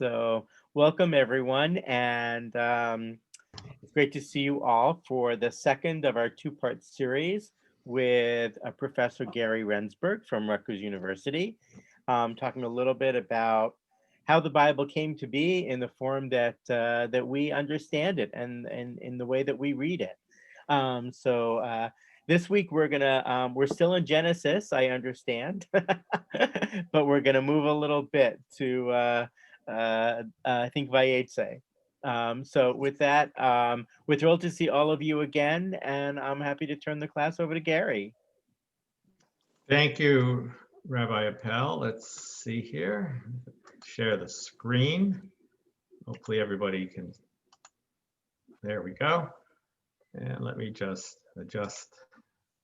So, welcome everyone, and it's great to see you all for the second of our two-part series with Professor Gary Rendsburg from Rutgers University, talking a little bit about how the Bible came to be in the form that we understand it and in the way that we read it. This week we're still in Genesis, I understand, but we're gonna move a little bit to I think Vayetze. So with that, we're thrilled to see all of you again, and I'm happy to turn the class over to Gary. Thank you, Rabbi Appel. Let's see here. Share the screen. Hopefully everybody can. There we go. And let me just adjust.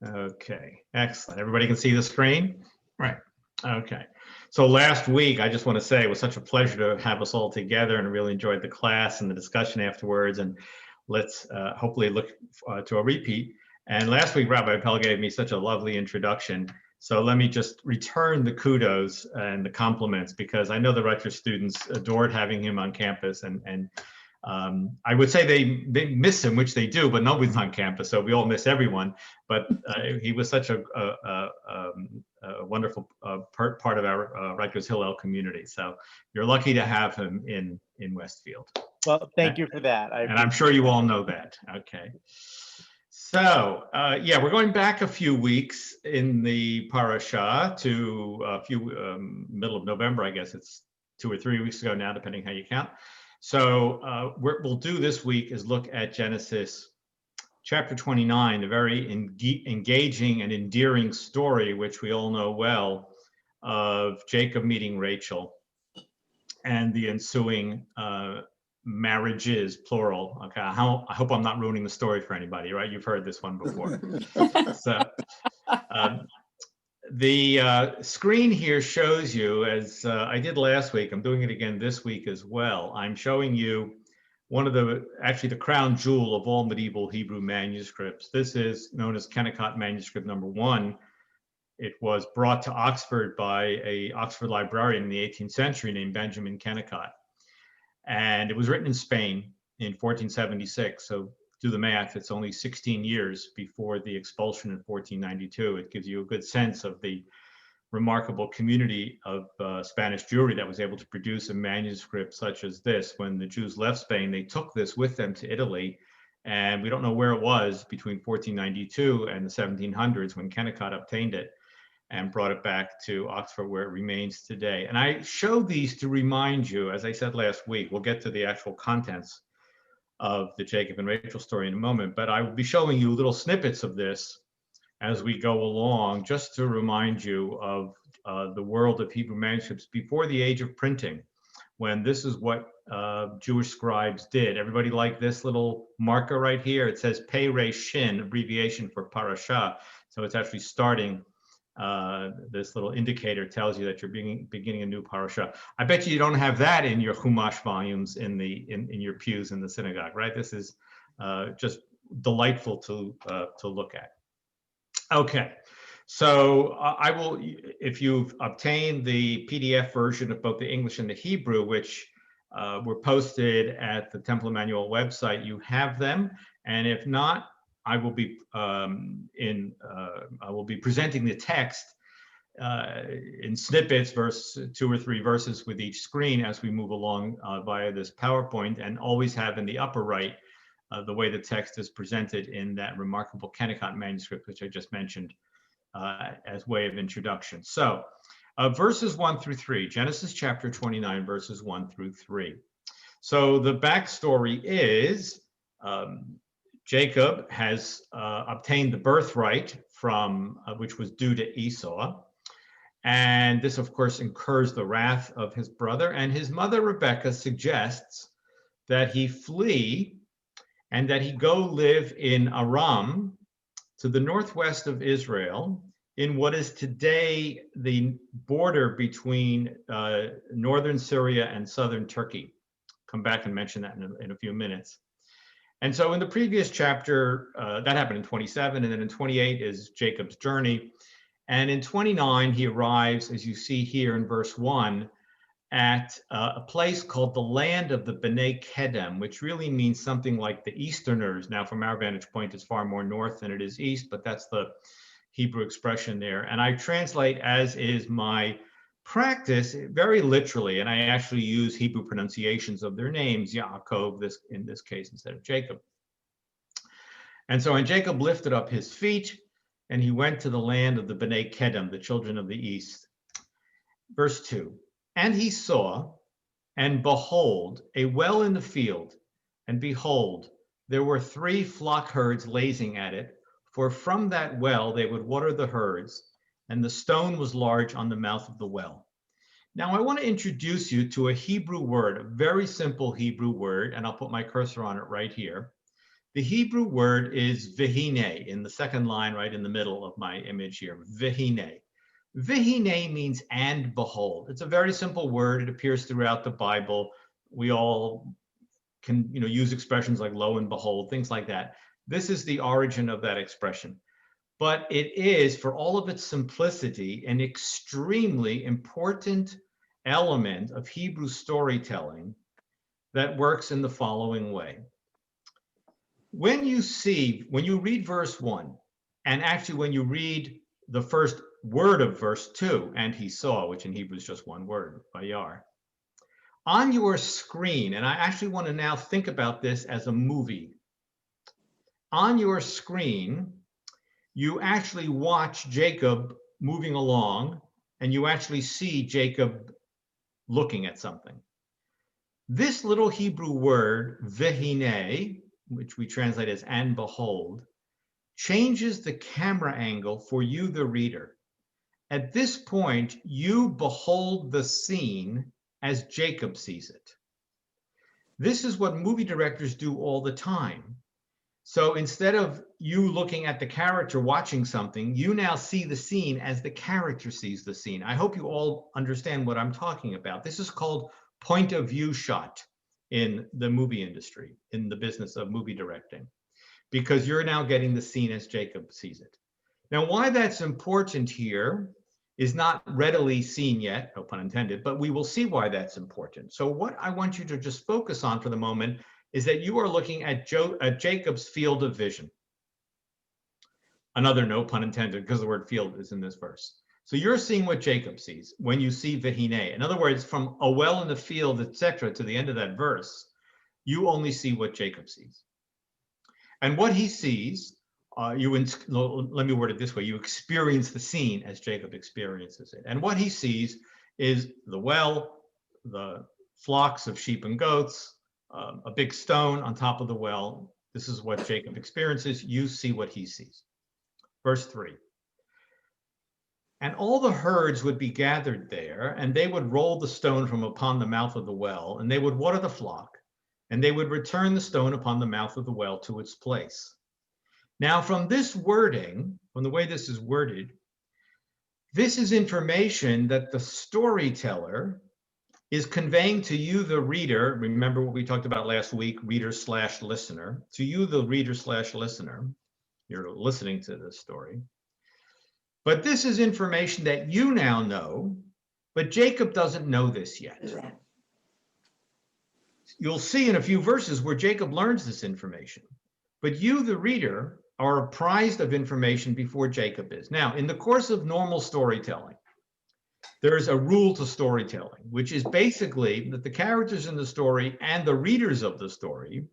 Okay, excellent. Everybody can see the screen? Right. Okay. So last week, I just want to say it was such a pleasure to have us all together, and I really enjoyed the class and the discussion afterwards. And let's hopefully look to a repeat. And last week, Rabbi Appel gave me such a lovely introduction. So let me just return the kudos and the compliments, because I know the Rutgers students adored having him on campus, and I would say they miss him, which they do, but nobody's on campus, so we all miss everyone. But he was such a wonderful part of our Rutgers Hillel community. So you're lucky to have him in Westfield. Well, thank you for that. And I'm sure you all know that. Okay. So yeah, we're going back a few weeks in the parasha to a few middle of November. I guess it's 2 or 3 weeks ago now, depending how you count. So what we'll do this week is look at Genesis chapter 29, a very engaging and endearing story, which we all know well, of Jacob meeting Rachel and the ensuing marriages, plural. Okay, I hope I'm not ruining the story for anybody, right? You've heard this one before. So the screen here shows you, as I did last week, I'm doing it again this week as well. I'm showing you one of actually the crown jewel of all medieval Hebrew manuscripts. This is known as Kennecott Manuscript number 1. It was brought to Oxford by an Oxford librarian in the 18th century named Benjamin Kennecott. And it was written in Spain in 1476. So do the math, it's only 16 years before the expulsion in 1492. It gives you a good sense of the remarkable community of Spanish Jewry that was able to produce a manuscript such as this. When the Jews left Spain, they took this with them to Italy, and we don't know where it was between 1492 and the 1700s when Kennecott obtained it and brought it back to Oxford, where it remains today. And I show these to remind you, as I said last week, we'll get to the actual contents of the Jacob and Rachel story in a moment, but I will be showing you little snippets of this as we go along, just to remind you of the world of Hebrew manuscripts before the age of printing, when this is what Jewish scribes did. Everybody like this little marker right here? It says Pei Re Shin, abbreviation for parasha. So it's actually starting, this little indicator tells you that you're beginning a new parasha. I bet you don't have that in your Chumash volumes in your pews in the synagogue, right? This is just delightful to look at. Okay, so I will, if you've obtained the PDF version of both the English and the Hebrew, which were posted at the Temple Emanu-El website, you have them. And if not, I will be presenting the text in snippets, 2 or 3 verses with each screen as we move along via this PowerPoint, and always have in the upper right the way the text is presented in that remarkable Kennecott manuscript, which I just mentioned as way of introduction. So verses 1 through 3, Genesis chapter 29, verses 1 through 3. So the backstory is Jacob has obtained the birthright from which was due to Esau. And this, of course, incurs the wrath of his brother. And his mother, Rebecca, suggests that he flee and that he go live in Aram, to the northwest of Israel, in what is today the border between northern Syria and southern Turkey. Come back and mention that in a few minutes. And so in the previous chapter, that happened in 27, and then in 28 is Jacob's journey. And in 29, he arrives, as you see here in verse 1, at a place called the land of the B'nai Kedem, which really means something like the Easterners. Now, from our vantage point, it's far more north than it is east, but that's the Hebrew expression there. And I translate, as is my practice, very literally, and I actually use Hebrew pronunciations of their names, Yaakov, in this case, instead of Jacob. And so, and Jacob lifted up his feet, and he went to the land of the B'nai Kedem, the children of the east. Verse 2, and he saw, and behold, a well in the field, and behold, there were 3 flock herds lazing at it, for from that well they would water the herds, and the stone was large on the mouth of the well. Now I want to introduce you to a Hebrew word, a very simple Hebrew word, and I'll put my cursor on it right here. The Hebrew word is vihine, in the second line right in the middle of my image here, vihine. Vihine means and behold. It's a very simple word. It appears throughout the Bible. We all can use expressions like lo and behold, things like that. This is the origin of that expression. But it is, for all of its simplicity, an extremely important element of Hebrew storytelling that works in the following way. When you read verse 1, and actually when you read the first word of verse 2, and he saw, which in Hebrew is just one word, vayar, on your screen, and I actually want to now think about this as a movie. On your screen, you actually watch Jacob moving along, and you actually see Jacob looking at something. This little Hebrew word, vehine, which we translate as and behold, changes the camera angle for you, the reader. At this point, you behold the scene as Jacob sees it. This is what movie directors do all the time. So instead of you looking at the character watching something, you now see the scene as the character sees the scene. I hope you all understand what I'm talking about. This is called point of view shot in the movie industry, in the business of movie directing, because you're now getting the scene as Jacob sees it. Now, why that's important here is not readily seen yet, no pun intended, but we will see why that's important. So what I want you to just focus on for the moment is that you are looking at Jacob's field of vision. Another no pun intended, because the word field is in this verse. So you're seeing what Jacob sees when you see vehine. In other words, from a well in the field, etc., to the end of that verse, you only see what Jacob sees. And what he sees, let me word it this way, you experience the scene as Jacob experiences it. And what he sees is the well, the flocks of sheep and goats, a big stone on top of the well. This is what Jacob experiences. You see what he sees. Verse 3. And all the herds would be gathered there, and they would roll the stone from upon the mouth of the well, and they would water the flock, and they would return the stone upon the mouth of the well to its place. Now, from this wording, from the way this is worded, this is information that the storyteller is conveying to you, the reader. Remember what we talked about last week, reader/listener. To you, the reader/listener, you're listening to this story. But this is information that you now know, but Jacob doesn't know this yet. You'll see in a few verses where Jacob learns this information, but you, the reader, are apprised of information before Jacob is. Now, in the course of normal storytelling, there is a rule to storytelling, which is basically that the characters in the story and the readers of the story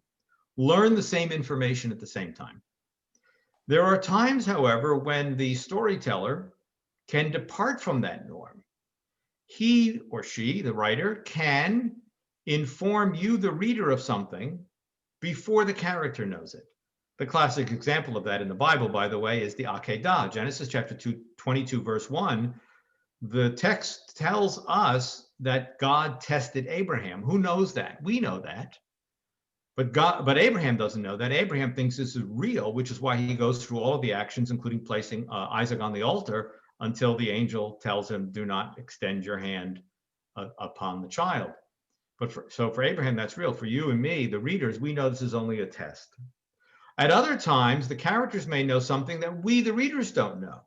learn the same information at the same time. There are times, however, when the storyteller can depart from that norm. He or she, the writer, can inform you, the reader, of something before the character knows it. The classic example of that in the Bible, by the way, is the Akedah. Genesis chapter 22, verse 1. The text tells us that God tested Abraham. Who knows that? We know that. But Abraham doesn't know that. Abraham thinks this is real, which is why he goes through all of the actions, including placing Isaac on the altar, until the angel tells him, do not extend your hand upon the child. So for Abraham, that's real. For you and me, the readers, we know this is only a test. At other times, the characters may know something that we, the readers, don't know.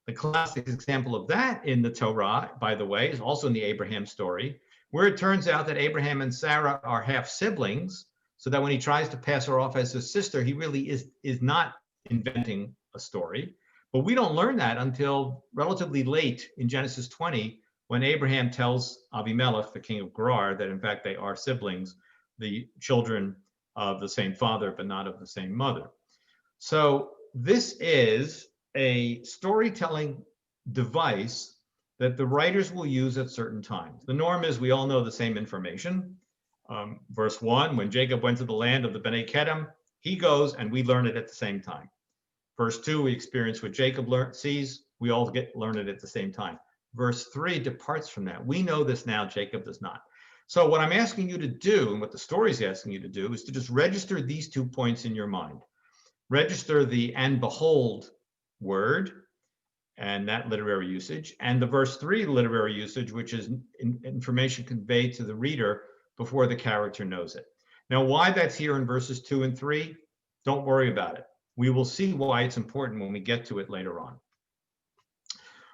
The classic example of that in the Torah, by the way, is also in the Abraham story, where it turns out that Abraham and Sarah are half siblings, so that when he tries to pass her off as his sister, he really is not inventing a story. But we don't learn that until relatively late in Genesis 20, when Abraham tells Abimelech, the king of Gerar, that in fact they are siblings, the children of the same father, but not of the same mother. So this is a storytelling device that the writers will use at certain times. The norm is we all know the same information. Verse 1, when Jacob went to the land of the Bnei Kedem, he goes and we learn it at the same time. Verse 2, we experience what Jacob sees, we all learn it at the same time. Verse 3 departs from that. We know this now, Jacob does not. So what I'm asking you to do, and what the story is asking you to do, is to just register these 2 points in your mind. Register the "and behold" word and that literary usage, and the verse 3 literary usage, which is information conveyed to the reader before the character knows it. Now, why that's here in verses 2 and 3, don't worry about it. We will see why it's important when we get to it later on.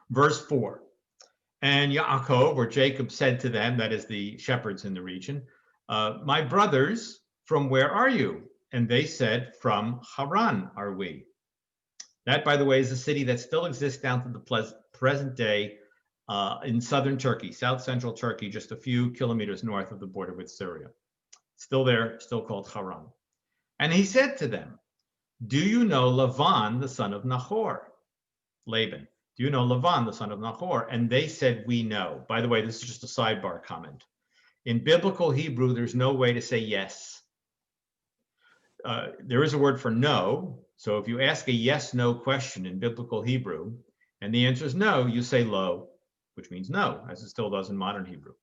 Verse 4, and Yaakov, or Jacob, said to them, that is the shepherds in the region, my brothers, from where are you? And they said, from Haran are we. That, by the way, is a city that still exists down to the present day in southern Turkey, south central Turkey, just a few kilometers north of the border with Syria. Still there, still called Haran. And he said to them, do you know Lavan, the son of Nahor? Laban. Do you know Lavan, the son of Nahor? And they said, we know. By the way, this is just a sidebar comment. In biblical Hebrew, there's no way to say yes. There is a word for no. So if you ask a yes/no question in biblical Hebrew, and the answer is no, you say lo, which means no, as it still does in modern Hebrew.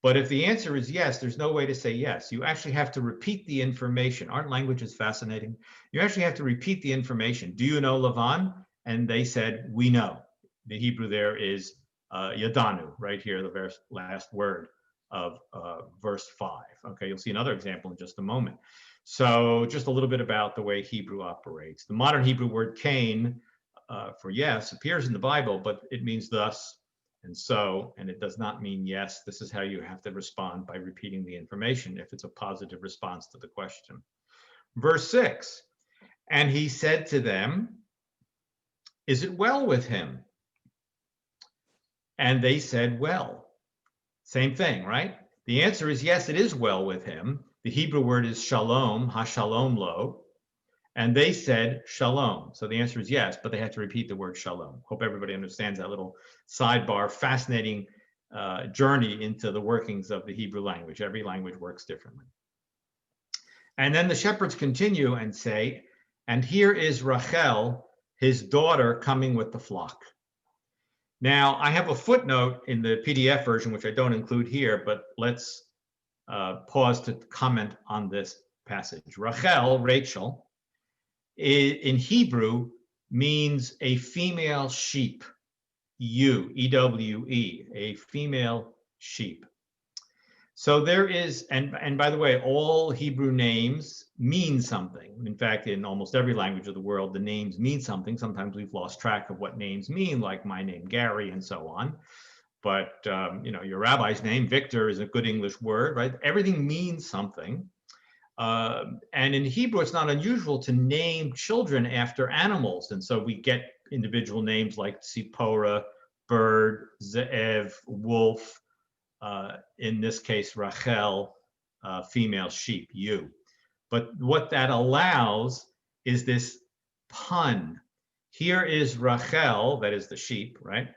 But if the answer is yes, there's no way to say yes. You actually have to repeat the information. Aren't languages fascinating? You actually have to repeat the information. Do you know Lavan? And they said, we know. The Hebrew there is yadanu, right here, the very last word of verse 5. Okay, you'll see another example in just a moment. So just a little bit about the way Hebrew operates. The modern Hebrew word Cain for yes appears in the Bible, but it means thus and so, and it does not mean yes. This is how you have to respond, by repeating the information if it's a positive response to the question. Verse 6, and he said to them, is it well with him? And they said, well. Same thing, right? The answer is yes, it is well with him. The Hebrew word is shalom, ha-shalom lo, and they said shalom. So the answer is yes, but they had to repeat the word shalom. Hope everybody understands that little sidebar, fascinating journey into the workings of the Hebrew language. Every language works differently. And then the shepherds continue and say, and here is Rahel, his daughter, coming with the flock. Now, I have a footnote in the PDF version, which I don't include here, but let's pause to comment on this passage. Rahel, Rachel, in Hebrew means a female sheep, E-W-E, a female sheep. So there is, and by the way, all Hebrew names mean something. In fact, in almost every language of the world, the names mean something. Sometimes we've lost track of what names mean, like my name, Gary, and so on. But your rabbi's name, Victor, is a good English word, right? Everything means something. And in Hebrew, it's not unusual to name children after animals. And so we get individual names like Tzipora, bird, Ze'ev, wolf, in this case, Rachel, female sheep, ewe. But what that allows is this pun. Here is Rachel, that is the sheep, right?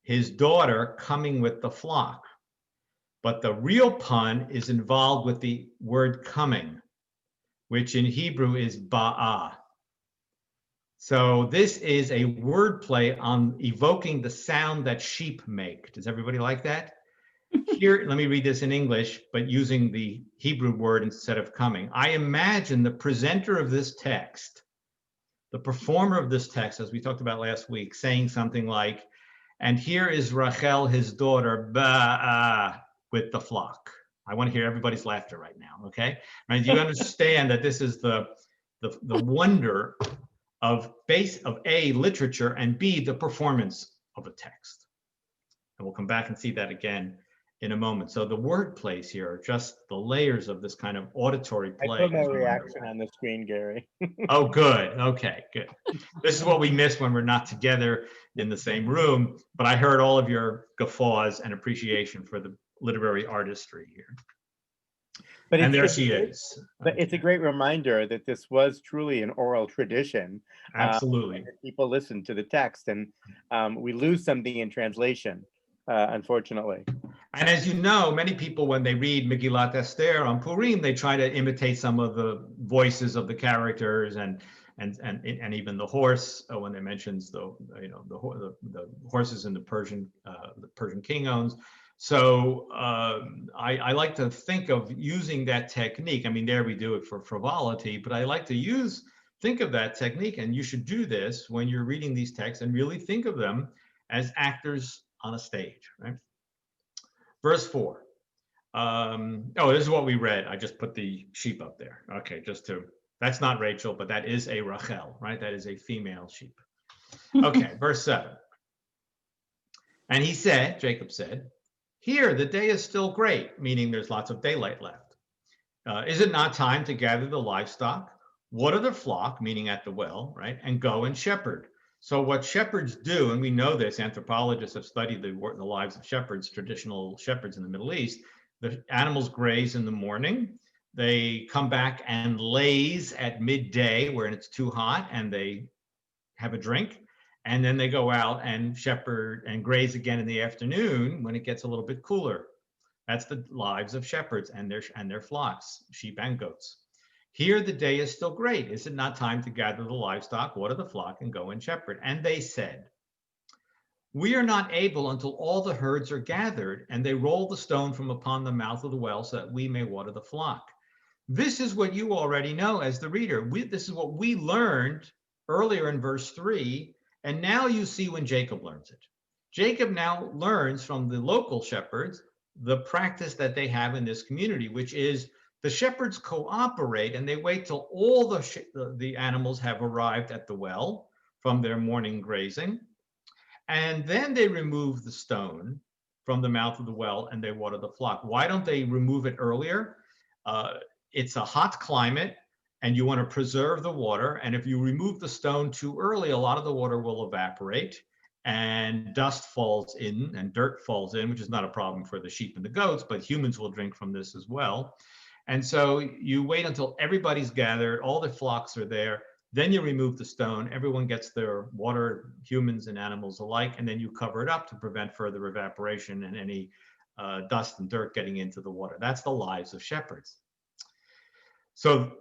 His daughter coming with the flock. But the real pun is involved with the word coming, which in Hebrew is ba'ah. So this is a wordplay on evoking the sound that sheep make. Does everybody like that? Here, let me read this in English, but using the Hebrew word instead of coming. I imagine the presenter of this text, the performer of this text, as we talked about last week, saying something like, and here is Rachel, his daughter, with the flock. I want to hear everybody's laughter right now, okay? Right? You understand that this is the wonder of A, literature, and B, the performance of a text. And we'll come back and see that again in a moment. So the word plays here are just the layers of this kind of auditory I play. put my reaction on the screen, Gary. Oh, good. Okay, good. This is what we miss when we're not together in the same room. But I heard all of your guffaws and appreciation for the literary artistry here. But And there it's she great, is. but it's a great reminder that this was truly an oral tradition. Absolutely. That people listen to the text, and we lose something in translation, unfortunately. And as you know, many people, when they read Megillat Esther on Purim, they try to imitate some of the voices of the characters and even the horse when it mentions the horses in the Persian king owns. So I like to think of using that technique. I mean, there we do it for frivolity, but I like to think of that technique, and you should do this when you're reading these texts and really think of them as actors on a stage, right? Verse 4. This is what we read. I just put the sheep up there. Okay, that's not Rachel, but that is a Rahel, right? That is a female sheep. Okay, verse 7. And Jacob said, here, the day is still great, meaning there's lots of daylight left. Is it not time to gather the livestock, water the flock, meaning at the well, right? And go and shepherd. So what shepherds do, and we know this, anthropologists have studied the lives of shepherds, traditional shepherds in the Middle East. The animals graze in the morning. They come back and laze at midday when it's too hot, and they have a drink. And then they go out and shepherd and graze again in the afternoon when it gets a little bit cooler. That's the lives of shepherds and their flocks, sheep and goats. Here the day is still great. Is it not time to gather the livestock, water the flock, and go and shepherd? And they said, we are not able until all the herds are gathered, and they roll the stone from upon the mouth of the well so that we may water the flock. This is what you already know as the reader. This is what we learned earlier in verse 3, and now you see when Jacob learns it. Jacob now learns from the local shepherds the practice that they have in this community, which is the shepherds cooperate and they wait till all the animals have arrived at the well from their morning grazing. And then they remove the stone from the mouth of the well and they water the flock. Why don't they remove it earlier? It's a hot climate and you want to preserve the water. And if you remove the stone too early, a lot of the water will evaporate and dust falls in and dirt falls in, which is not a problem for the sheep and the goats, but humans will drink from this as well. And so you wait until everybody's gathered, all the flocks are there, then you remove the stone, everyone gets their water, humans and animals alike, and then you cover it up to prevent further evaporation and any dust and dirt getting into the water. That's the lives of shepherds. So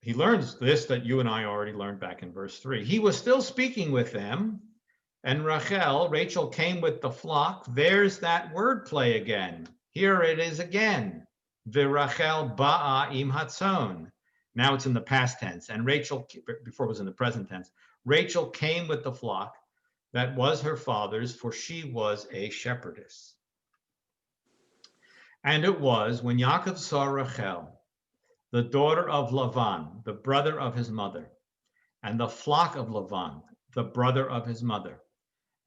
he learns this that you and I already learned back in verse 3. He was still speaking with them, and Rachel came with the flock. There's that word play again. Here it is again. V'Rachel ba'a im hatzon. Now it's in the past tense. And Rachel, before it was in the present tense, Rachel came with the flock that was her father's, for she was a shepherdess. And it was when Yaakov saw Rahel, the daughter of Lavan, the brother of his mother, and the flock of Lavan, the brother of his mother.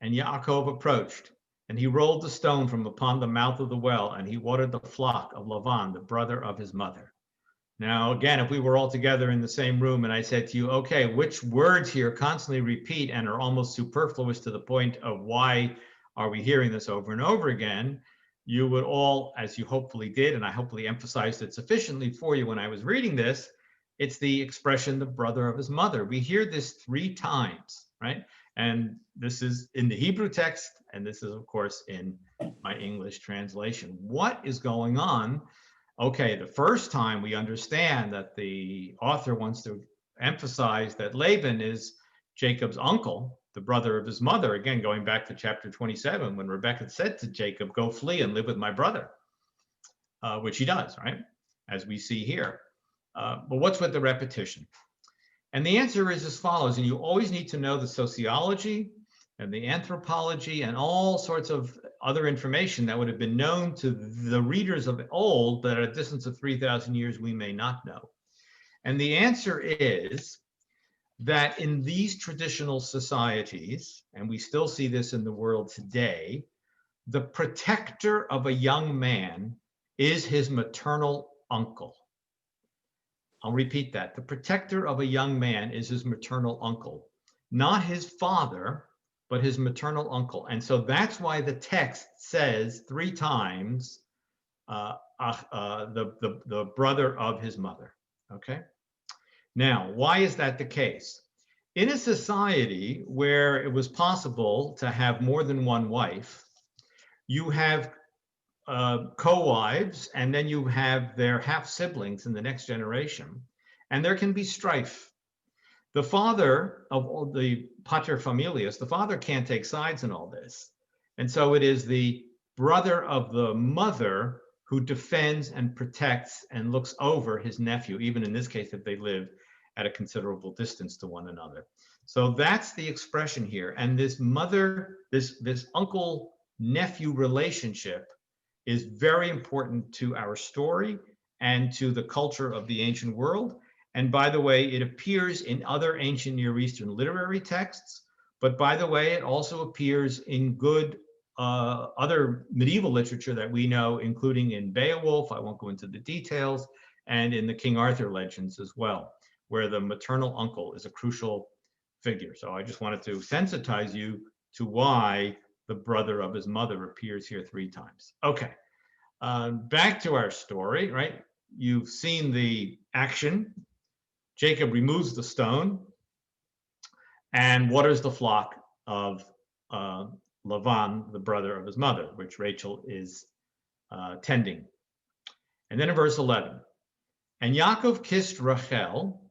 And Yaakov approached, and he rolled the stone from upon the mouth of the well, and he watered the flock of Lavan, the brother of his mother. Now, again, if we were all together in the same room and I said to you, okay, which words here constantly repeat and are almost superfluous to the point of why are we hearing this over and over again, you would all, as you hopefully did, and I hopefully emphasized it sufficiently for you when I was reading this, it's the expression, the brother of his mother. We hear this 3 times, right? And this is in the Hebrew text, and this is, of course, in my English translation. What is going on? Okay, the first time we understand that the author wants to emphasize that Laban is Jacob's uncle, the brother of his mother. Again, going back to chapter 27, when Rebekah said to Jacob, go flee and live with my brother, which he does, right? As we see here. But what's with the repetition? And the answer is as follows, and you always need to know the sociology and the anthropology and all sorts of other information that would have been known to the readers of old, but at a distance of 3,000 years we may not know. And the answer is that in these traditional societies, and we still see this in the world today, the protector of a young man is his maternal uncle. I'll repeat that. The protector of a young man is his maternal uncle, not his father, but his maternal uncle. And so that's why the text says 3 times, the brother of his mother. Okay. Now, why is that the case? In a society where it was possible to have more than one wife, you have co-wives, and then you have their half siblings in the next generation, and there can be strife. The father of all the pater familias, the father can't take sides in all this. And so it is the brother of the mother who defends and protects and looks over his nephew, even in this case, if they live at a considerable distance to one another. So that's the expression here. And this mother, this uncle nephew relationship is very important to our story and to the culture of the ancient world. And by the way, it appears in other ancient Near Eastern literary texts, but by the way, it also appears in good other medieval literature that we know, including in Beowulf, I won't go into the details, and in the King Arthur legends as well, where the maternal uncle is a crucial figure. So I just wanted to sensitize you to why the brother of his mother appears here 3 times. Okay, back to our story, right? You've seen the action. Jacob removes the stone and waters the flock of Lavan, the brother of his mother, which Rachel is tending. And then in verse 11, and Yaakov kissed Rahel,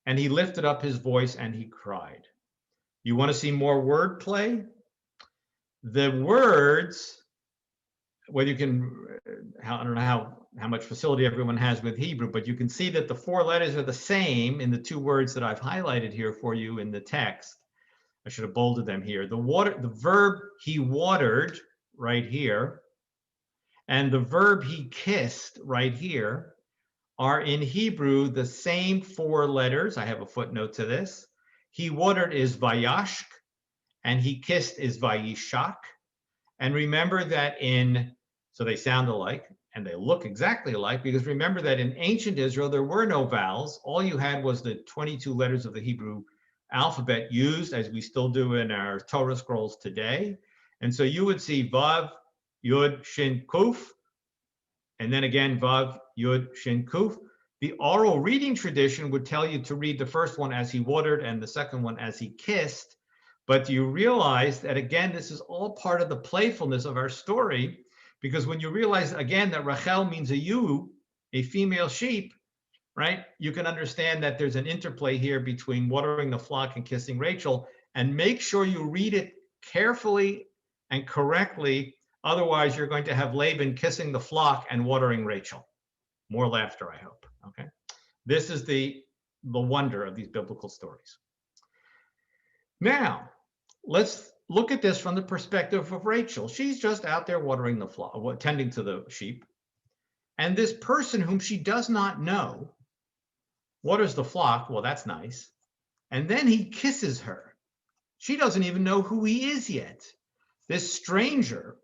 and he lifted up his voice and he cried. You want to see more wordplay? The words, whether you can, I don't know how much facility everyone has with Hebrew, but you can see that the 4 letters are the same in the 2 words that I've highlighted here for you in the text. I should have bolded them here. The verb he watered right here, and the verb he kissed right here are in Hebrew the same 4 letters. I have a footnote to this. He watered is vayashk, and he kissed is vayishak. And remember that so they sound alike and they look exactly alike, because remember that in ancient Israel, there were no vowels. All you had was the 22 letters of the Hebrew alphabet used, as we still do in our Torah scrolls today. And so you would see Vav, Yud, Shin, Kuf, and then again Vav, Yud, Shin, Kuf. The oral reading tradition would tell you to read the first one as he watered and the second one as he kissed. But you realize that, again, this is all part of the playfulness of our story, because when you realize, again, that Rahel means a ewe, a female sheep, right? You can understand that there's an interplay here between watering the flock and kissing Rachel, and make sure you read it carefully and correctly. Otherwise, you're going to have Laban kissing the flock and watering Rachel. More laughter, I hope. Okay. This is the wonder of these biblical stories. Now, let's look at this from the perspective of Rachel. She's just out there watering the flock, tending to the sheep. And this person whom she does not know waters the flock. Well, that's nice. And then he kisses her. She doesn't even know who he is yet. This stranger,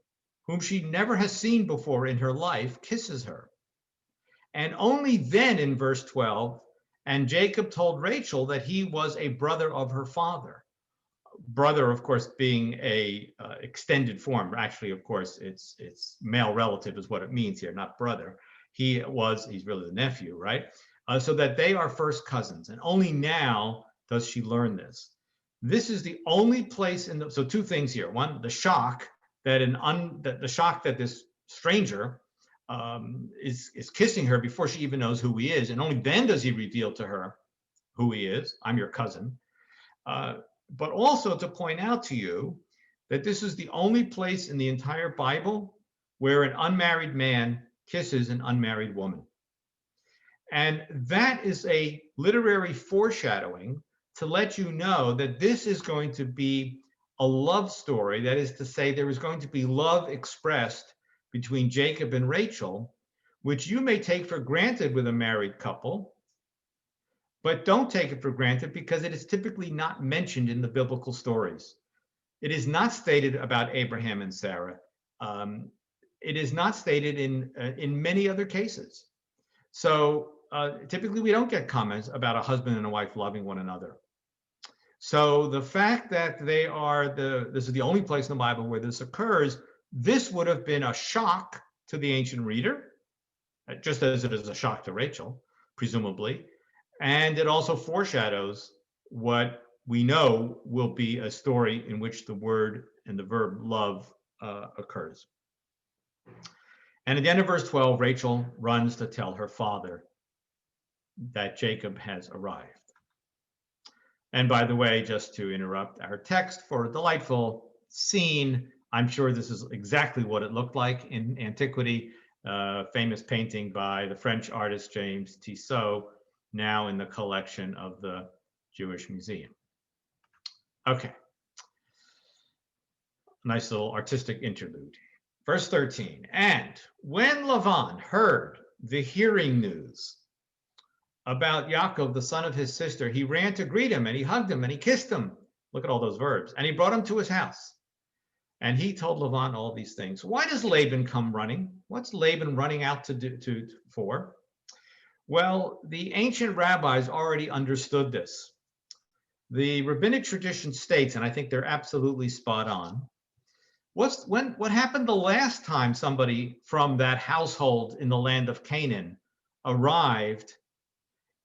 whom she never has seen before in her life, kisses her. And only then in verse 12, and Jacob told Rachel that he was a brother of her father. Brother, of course, being a extended form. Actually, of course, it's male relative is what it means here, not brother. He's really the nephew, right? So that they are first cousins. And only now does she learn this. This is the only place so 2 things here. One, the shock that this stranger is kissing her before she even knows who he is. And only then does he reveal to her who he is. I'm your cousin. But also to point out to you that this is the only place in the entire Bible where an unmarried man kisses an unmarried woman. And that is a literary foreshadowing to let you know that this is going to be a love story. That is to say, there is going to be love expressed between Jacob and Rachel, which you may take for granted with a married couple, but don't take it for granted because it is typically not mentioned in the biblical stories. It is not stated about Abraham and Sarah. It is not stated in many other cases. So typically we don't get comments about a husband and a wife loving one another. So the fact that this is the only place in the Bible where this occurs, this would have been a shock to the ancient reader, just as it is a shock to Rachel, presumably. And it also foreshadows what we know will be a story in which the word and the verb love occurs. And at the end of verse 12, Rachel runs to tell her father that Jacob has arrived. And by the way, just to interrupt our text for a delightful scene, I'm sure this is exactly what it looked like in antiquity. Famous painting by the French artist James Tissot, now in the collection of the Jewish Museum. Okay. Nice little artistic interlude. Verse 13, and when Lavan heard the hearing news about Yaakov, the son of his sister, he ran to greet him and he hugged him and he kissed him. Look at all those verbs. And he brought him to his house. And he told Lavan all these things. Why does Laban come running? What's Laban running out for? Well, the ancient rabbis already understood this. The rabbinic tradition states, and I think they're absolutely spot on, what happened the last time somebody from that household in the land of Canaan arrived?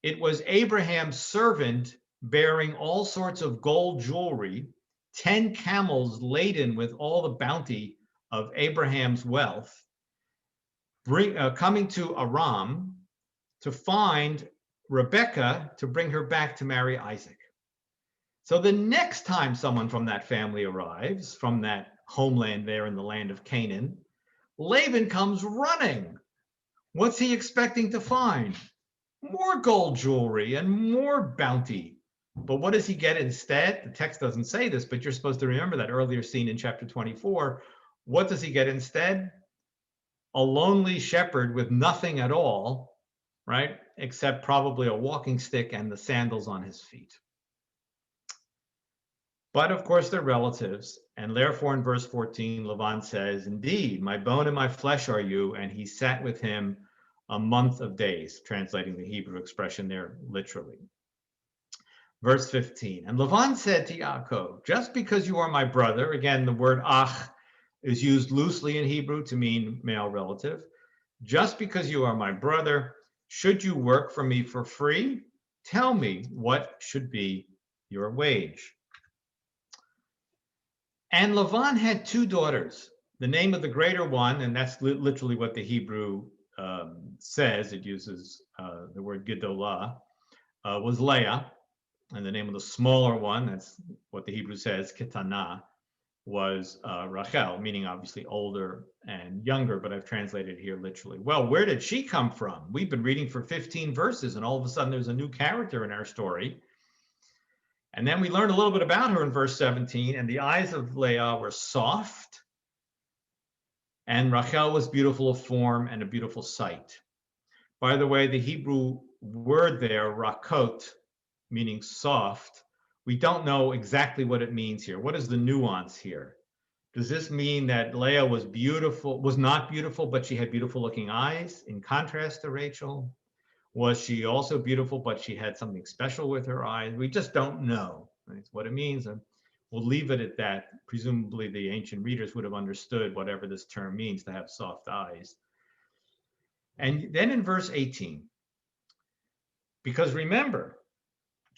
It was Abraham's servant bearing all sorts of gold jewelry, 10 camels laden with all the bounty of Abraham's wealth, coming to Aram to find Rebekah to bring her back to marry Isaac. So the next time someone from that family arrives, from that homeland there in the land of Canaan, Laban comes running. What's he expecting to find? More gold jewelry and more bounty. But what does he get instead? The text doesn't say this, but you're supposed to remember that earlier scene in chapter 24. What does he get instead? A lonely shepherd with nothing at all, right? Except probably a walking stick and the sandals on his feet. But of course, they're relatives. And therefore, in verse 14, Lavan says, indeed, my bone and my flesh are you. And he sat with him a month of days, translating the Hebrew expression there literally. Verse 15, and Lavan said to Yaakov, just because you are my brother, again, the word ach is used loosely in Hebrew to mean male relative. Just because you are my brother, should you work for me for free? Tell me what should be your wage. And Lavan had 2 daughters. The name of the greater one, and that's literally what the Hebrew says, it uses the word Gedolah, was Leah. And the name of the smaller one, that's what the Hebrew says, Ketana, was Rahel, meaning obviously older and younger, but I've translated here literally. Well, where did she come from? We've been reading for 15 verses, and all of a sudden there's a new character in our story. And then we learned a little bit about her in verse 17, and the eyes of Leah were soft, and Rachel was beautiful of form and a beautiful sight. By the way, the Hebrew word there, rakot, meaning soft, we don't know exactly what it means here. What is the nuance here? Does this mean that Leah was not beautiful, but she had beautiful looking eyes in contrast to Rachel? Was she also beautiful, but she had something special with her eyes? We just don't know. That's what it means. And we'll leave it at that. Presumably the ancient readers would have understood whatever this term means, to have soft eyes. And then in verse 18, because remember,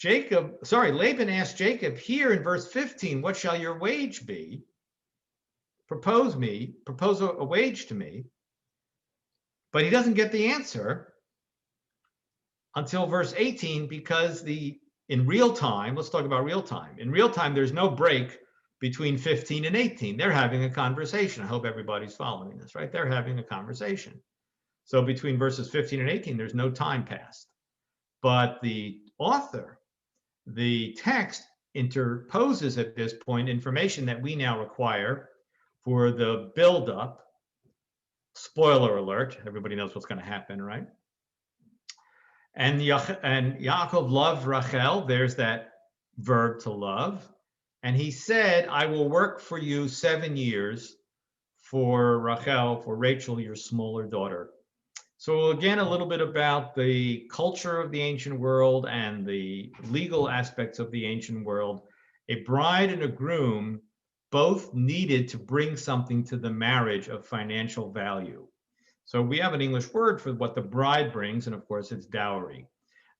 Laban asked Jacob here in verse 15, what shall your wage be? Propose a wage to me. But he doesn't get the answer until verse 18, because in real time, let's talk about real time. In real time, there's no break between 15 and 18. They're having a conversation. I hope everybody's following this, right? They're having a conversation. So between verses 15 and 18, there's no time passed. But the author, the text, interposes at this point information that we now require for the buildup. Spoiler alert, everybody knows what's going to happen, right? And Yaakov loved Rachel. There's that verb to love. And he said, I will work for you 7 years for Rahel, for Rachel, your smaller daughter. So again, a little bit about the culture of the ancient world and the legal aspects of the ancient world. A bride and a groom both needed to bring something to the marriage of financial value. So we have an English word for what the bride brings, and of course it's dowry.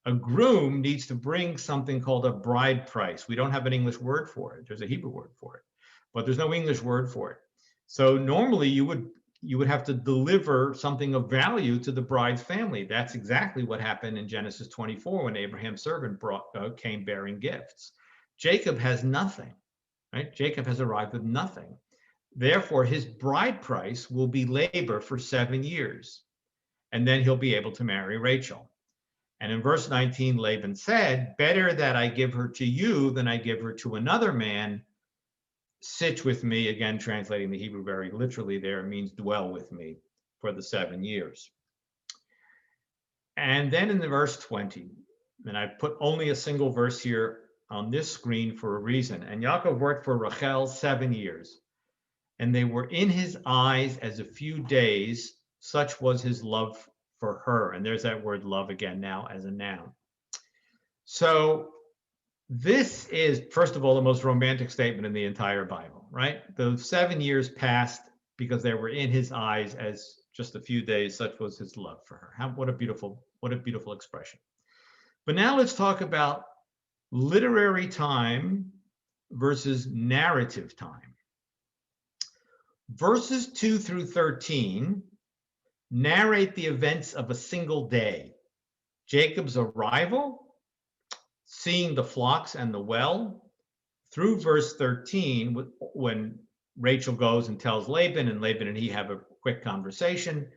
A groom needs to bring something called a bride price. We don't have an English word for it. There's a Hebrew word for it, but there's no English word for it. So normally you would have to deliver something of value to the bride's family. That's exactly what happened in Genesis 24 when Abraham's servant came bearing gifts. Jacob has nothing, right? Jacob has arrived with nothing. Therefore, his bride price will be labor for 7 years, and then he'll be able to marry Rachel. And in verse 19, Laban said, better that I give her to you than I give her to another man. Sit with me, again, translating the Hebrew very literally there, means dwell with me for the 7 years. And then in the verse 20, and I put only a single verse here on this screen for a reason. And Yaakov worked for Rachel 7 years, and they were in his eyes as a few days, such was his love for her. And there's that word love again now as a noun. So this is, first of all, the most romantic statement in the entire Bible, right? The 7 years passed because they were in his eyes as just a few days, such was his love for her. What a beautiful expression. But now let's talk about literary time versus narrative time. Verses 2 through 13 narrate the events of a single day. Jacob's arrival, seeing the flocks and the well, through verse 13, when Rachel goes and tells Laban, and Laban and he have a quick conversation,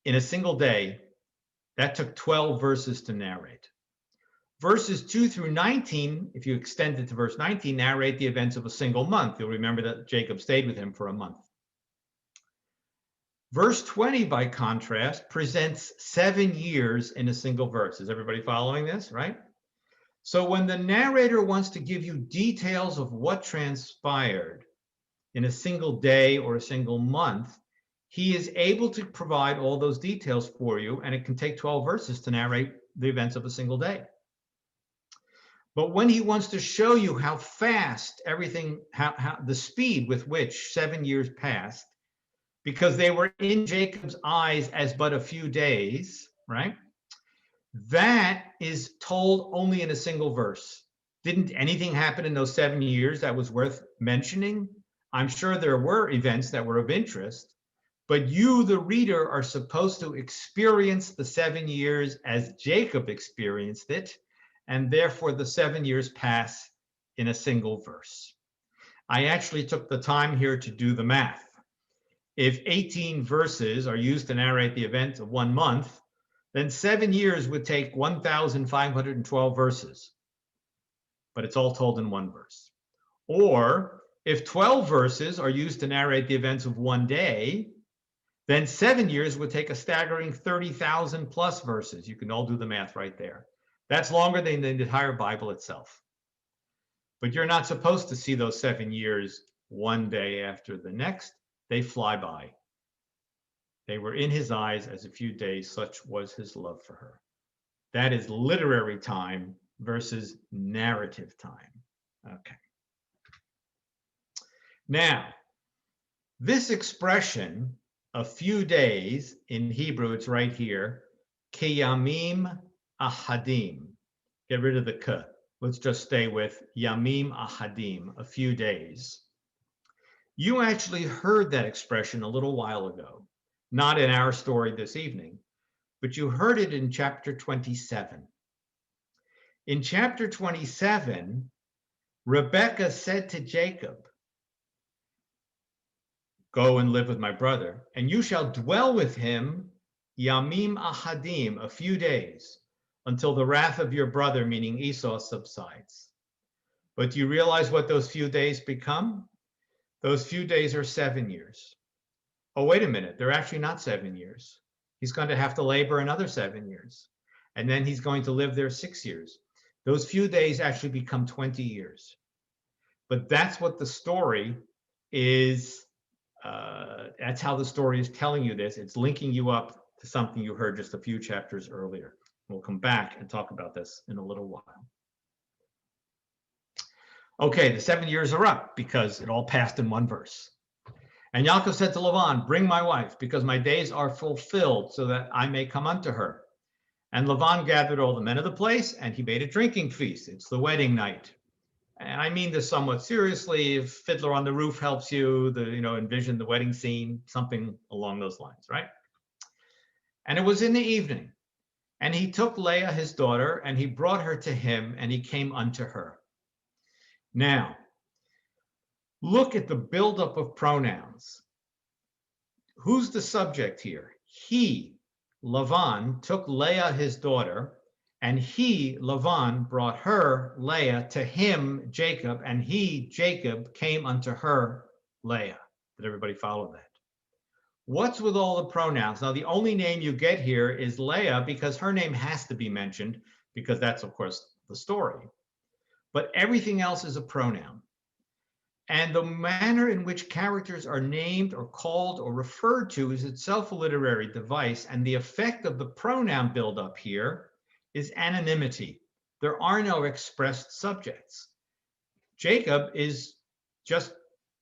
in a single day. That took 12 verses to narrate. Verses 2 through 19, if you extend it to verse 19, narrate the events of a single month. You'll remember that Jacob stayed with him for a month. Verse 20, by contrast, presents 7 years in a single verse. Is everybody following this, right? So when the narrator wants to give you details of what transpired in a single day or a single month, he is able to provide all those details for you, and it can take 12 verses to narrate the events of a single day. But when he wants to show you how fast everything, how the speed with which 7 years passed, because they were in Jacob's eyes as but a few days, right? That is told only in a single verse. Didn't anything happen in those 7 years that was worth mentioning? I'm sure there were events that were of interest, but you, the reader, are supposed to experience the 7 years as Jacob experienced it, and therefore the 7 years pass in a single verse. I actually took the time here to do the math. If 18 verses are used to narrate the events of 1 month, then 7 years would take 1,512 verses, but it's all told in 1 verse. Or if 12 verses are used to narrate the events of 1 day, then 7 years would take a staggering 30,000 plus verses. You can all do the math right there. That's longer than the entire Bible itself. But you're not supposed to see those 7 years one day after the next. They fly by. They were in his eyes as a few days, such was his love for her. That is literary time versus narrative time. Okay. Now, this expression, a few days, in Hebrew, it's right here, kiyamim ahadim. Get rid of the k. Let's just stay with yamim ahadim, a few days. You actually heard that expression a little while ago, not in our story this evening, but you heard it in chapter 27. In chapter 27, Rebekah said to Jacob, go and live with my brother, and you shall dwell with him yamim ahadim, a few days, until the wrath of your brother, meaning Esau, subsides. But do you realize what those few days become? Those few days are 7 years. Oh, wait a minute, they're actually not 7 years. He's going to have to labor another 7 years. and then he's going to live there 6 years. Those few days actually become 20 years. But that's what the story is. That's how the story is telling you this. It's linking you up to something you heard just a few chapters earlier. We'll come back and talk about this in a little while. Okay, the 7 years are up because it all passed in one verse. And Yaakov said to Lavan, bring my wife, because my days are fulfilled, so that I may come unto her. And Lavan gathered all the men of the place, and he made a drinking feast. It's the wedding night. And I mean this somewhat seriously. If Fiddler on the Roof helps you, envision the wedding scene, something along those lines, right? And it was in the evening. And he took Leah, his daughter, and he brought her to him, and he came unto her. Now, look at the buildup of pronouns. Who's the subject here? He, Lavan, took Leah, his daughter, and he, Lavan, brought her, Leah, to him, Jacob, and he, Jacob, came unto her, Leah. Did everybody follow that? What's with all the pronouns? Now, the only name you get here is Leah because her name has to be mentioned because that's, of course, the story. But everything else is a pronoun. And the manner in which characters are named or called or referred to is itself a literary device. And the effect of the pronoun buildup here is anonymity. There are no expressed subjects. Jacob is just,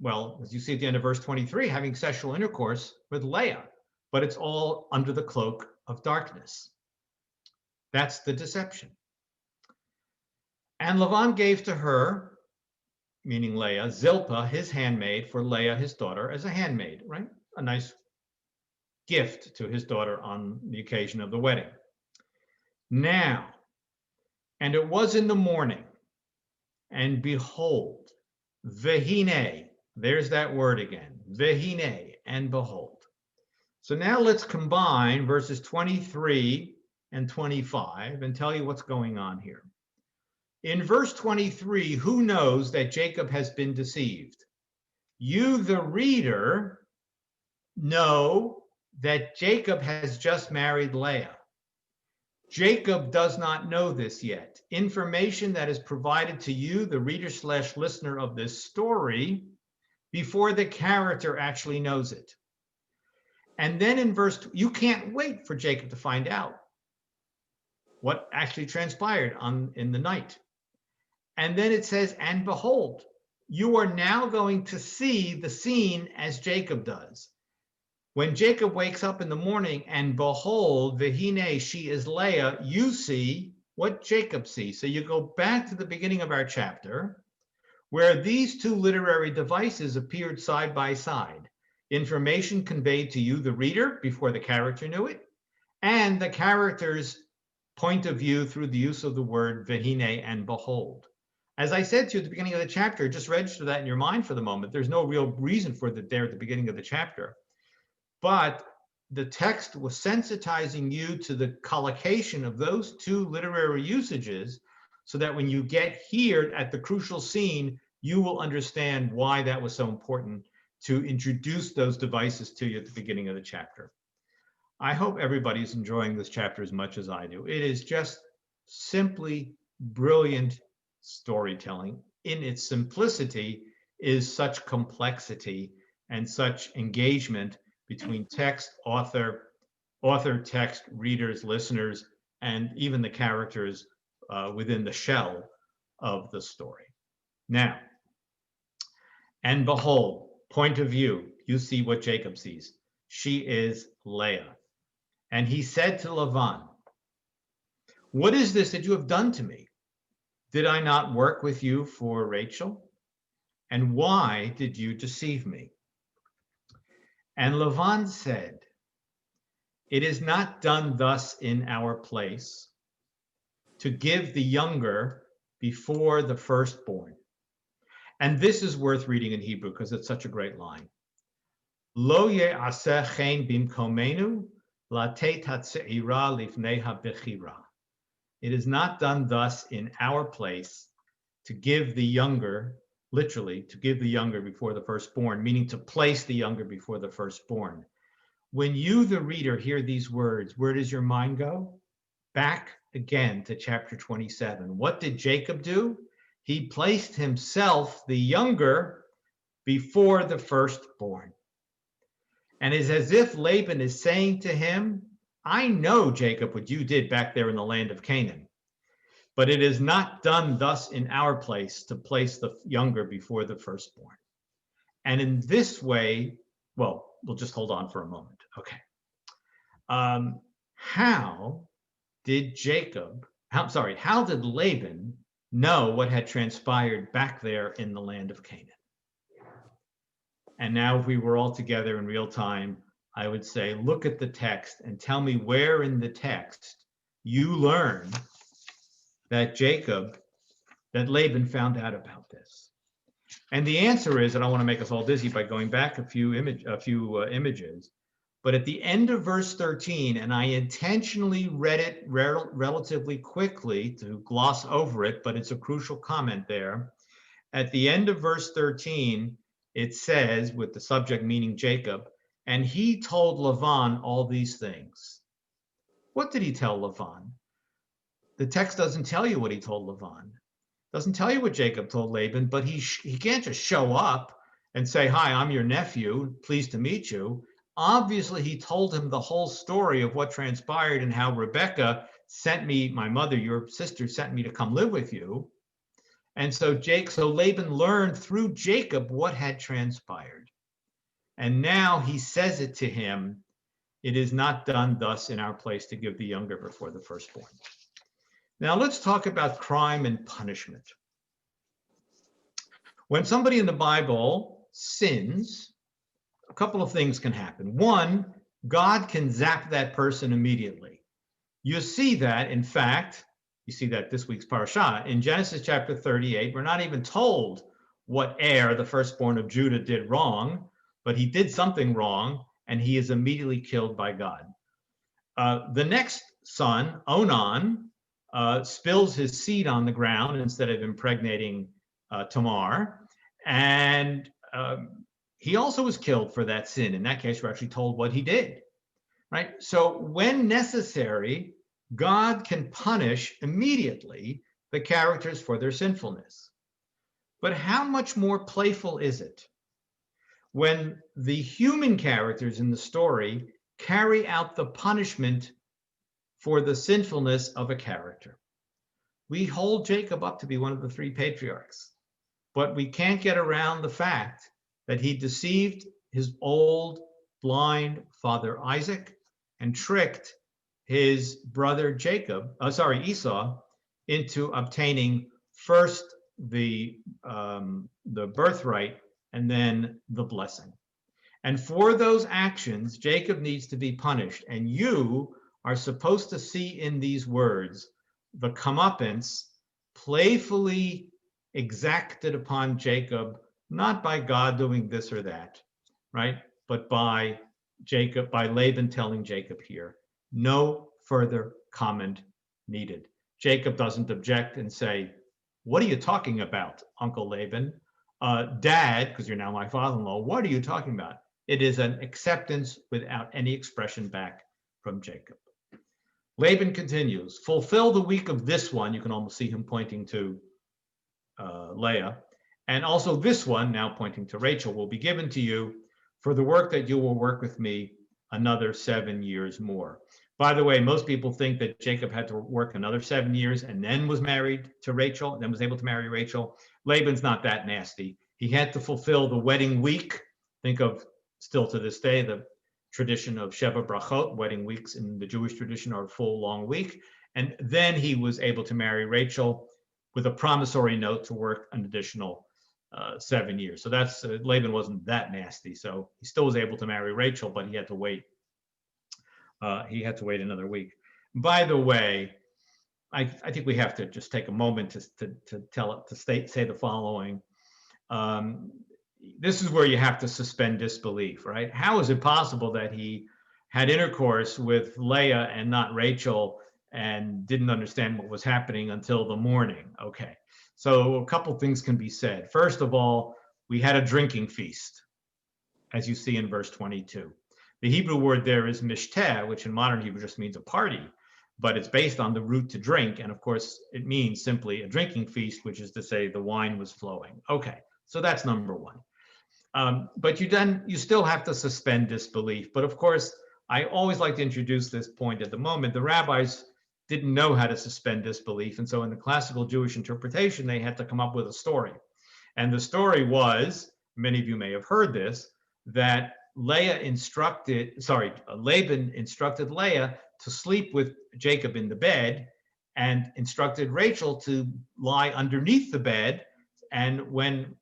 well, as you see at the end of verse 23, having sexual intercourse with Leah, but it's all under the cloak of darkness. That's the deception. And Lavan gave to her, meaning Leah, Zilpah, his handmaid, for Leah, his daughter, as a handmaid, right? A nice gift to his daughter on the occasion of the wedding. Now, and it was in the morning, and behold, vehine, there's that word again, vehine, and behold. So now let's combine verses 23 and 25 and tell you what's going on here. In verse 23, who knows that Jacob has been deceived? You, the reader, know that Jacob has just married Leah. Jacob does not know this yet. Information that is provided to you, the reader/listener of this story, before the character actually knows it. And then in verse, you can't wait for Jacob to find out what actually transpired in the night. And then it says, and behold, you are now going to see the scene as Jacob does. When Jacob wakes up in the morning and behold, vehine, she is Leah, you see what Jacob sees. So you go back to the beginning of our chapter, where these two literary devices appeared side by side. Information conveyed to you, the reader, before the character knew it, and the character's point of view through the use of the word vehine and behold. As I said to you at the beginning of the chapter, just register that in your mind for the moment. There's no real reason for it there at the beginning of the chapter. But the text was sensitizing you to the collocation of those two literary usages so that when you get here at the crucial scene, you will understand why that was so important to introduce those devices to you at the beginning of the chapter. I hope everybody's enjoying this chapter as much as I do. It is just simply brilliant storytelling. In its simplicity is such complexity and such engagement between text, author, text, readers, listeners, and even the characters within the shell of the story. Now, and behold, point of view, you see what Jacob sees. She is Leah. And he said to Lavan, what is this that you have done to me? Did I not work with you for Rachel? And why did you deceive me? And Lavan said, it is not done thus in our place, to give the younger before the firstborn. And this is worth reading in Hebrew because it's such a great line. Lo ye'aseh chen bimkomenu latet hatzeira lifnei habechira. It is not done thus in our place to give the younger, literally, to give the younger before the firstborn, meaning to place the younger before the firstborn. When you, the reader, hear these words, where does your mind go? Back again to chapter 27. What did Jacob do? He placed himself, the younger, before the firstborn. And it's as if Laban is saying to him, I know, Jacob, what you did back there in the land of Canaan, but it is not done thus in our place to place the younger before the firstborn. And in this way, well, we'll just hold on for a moment. Okay. How did Laban know what had transpired back there in the land of Canaan? And now if we were all together in real time, I would say, look at the text and tell me where in the text you learn that Laban found out about this. And the answer is, and I want to make us all dizzy by going back a few images, but at the end of verse 13, and I intentionally read it relatively quickly to gloss over it, but it's a crucial comment there. At the end of verse 13, it says, with the subject meaning Jacob, and he told Lavan all these things. What did he tell Lavan? The text doesn't tell you what he told Lavan. Doesn't tell you what Jacob told Laban, but he can't just show up and say, hi, I'm your nephew, pleased to meet you. Obviously, he told him the whole story of what transpired and how Rebecca sent me, my mother, your sister, sent me to come live with you. And so Laban learned through Jacob what had transpired. And now he says it to him, it is not done thus in our place to give the younger before the firstborn. Now let's talk about crime and punishment. When somebody in the Bible sins, a couple of things can happen. One, God can zap that person immediately. You see that, in fact, you see that this week's parashah. In Genesis chapter 38, we're not even told what the firstborn of Judah, did wrong, but he did something wrong, and he is immediately killed by God. The next son, Onan, spills his seed on the ground instead of impregnating Tamar, and he also was killed for that sin. In that case, we're actually told what he did, right? So when necessary, God can punish immediately the characters for their sinfulness. But how much more playful is it when the human characters in the story carry out the punishment for the sinfulness of a character? We hold Jacob up to be one of the three patriarchs, but we can't get around the fact that he deceived his old blind father Isaac and tricked his brother Esau into obtaining first the birthright and then the blessing. And for those actions, Jacob needs to be punished. And you are supposed to see in these words the comeuppance playfully exacted upon Jacob, not by God doing this or that, right? But by Laban telling Jacob here, no further comment needed. Jacob doesn't object and say, what are you talking about, Uncle Laban? Dad, because you're now my father-in-law, what are you talking about? It is an acceptance without any expression back from Jacob. Laban continues, fulfill the week of this one. You can almost see him pointing to Leah. And also this one, now pointing to Rachel, will be given to you for the work that you will work with me another 7 years more. By the way, most people think that Jacob had to work another 7 years and then was married to Rachel, and then was able to marry Rachel. Laban's not that nasty. He had to fulfill the wedding week. Think of, still to this day, the tradition of Sheva Brachot. Wedding weeks in the Jewish tradition are a full long week. And then he was able to marry Rachel with a promissory note to work an additional 7 years. So that's Laban wasn't that nasty. So he still was able to marry Rachel, but he had to wait. Another week. By the way, I think we have to just take a moment to say the following. This is where you have to suspend disbelief, right? How is it possible that he had intercourse with Leah and not Rachel and didn't understand what was happening until the morning? Okay, so a couple things can be said. First of all, we had a drinking feast, as you see in verse 22. The Hebrew word there is mishteh, which in modern Hebrew just means a party. but it's based on the root to drink. And of course, it means simply a drinking feast, which is to say the wine was flowing. Okay, so that's number one. But you still have to suspend disbelief. But of course, I always like to introduce this point at the moment. The rabbis didn't know how to suspend disbelief. And so in the classical Jewish interpretation, they had to come up with a story. And the story was, many of you may have heard this, that Laban instructed Leah to sleep with Jacob in the bed and instructed Rachel to lie underneath the bed. And when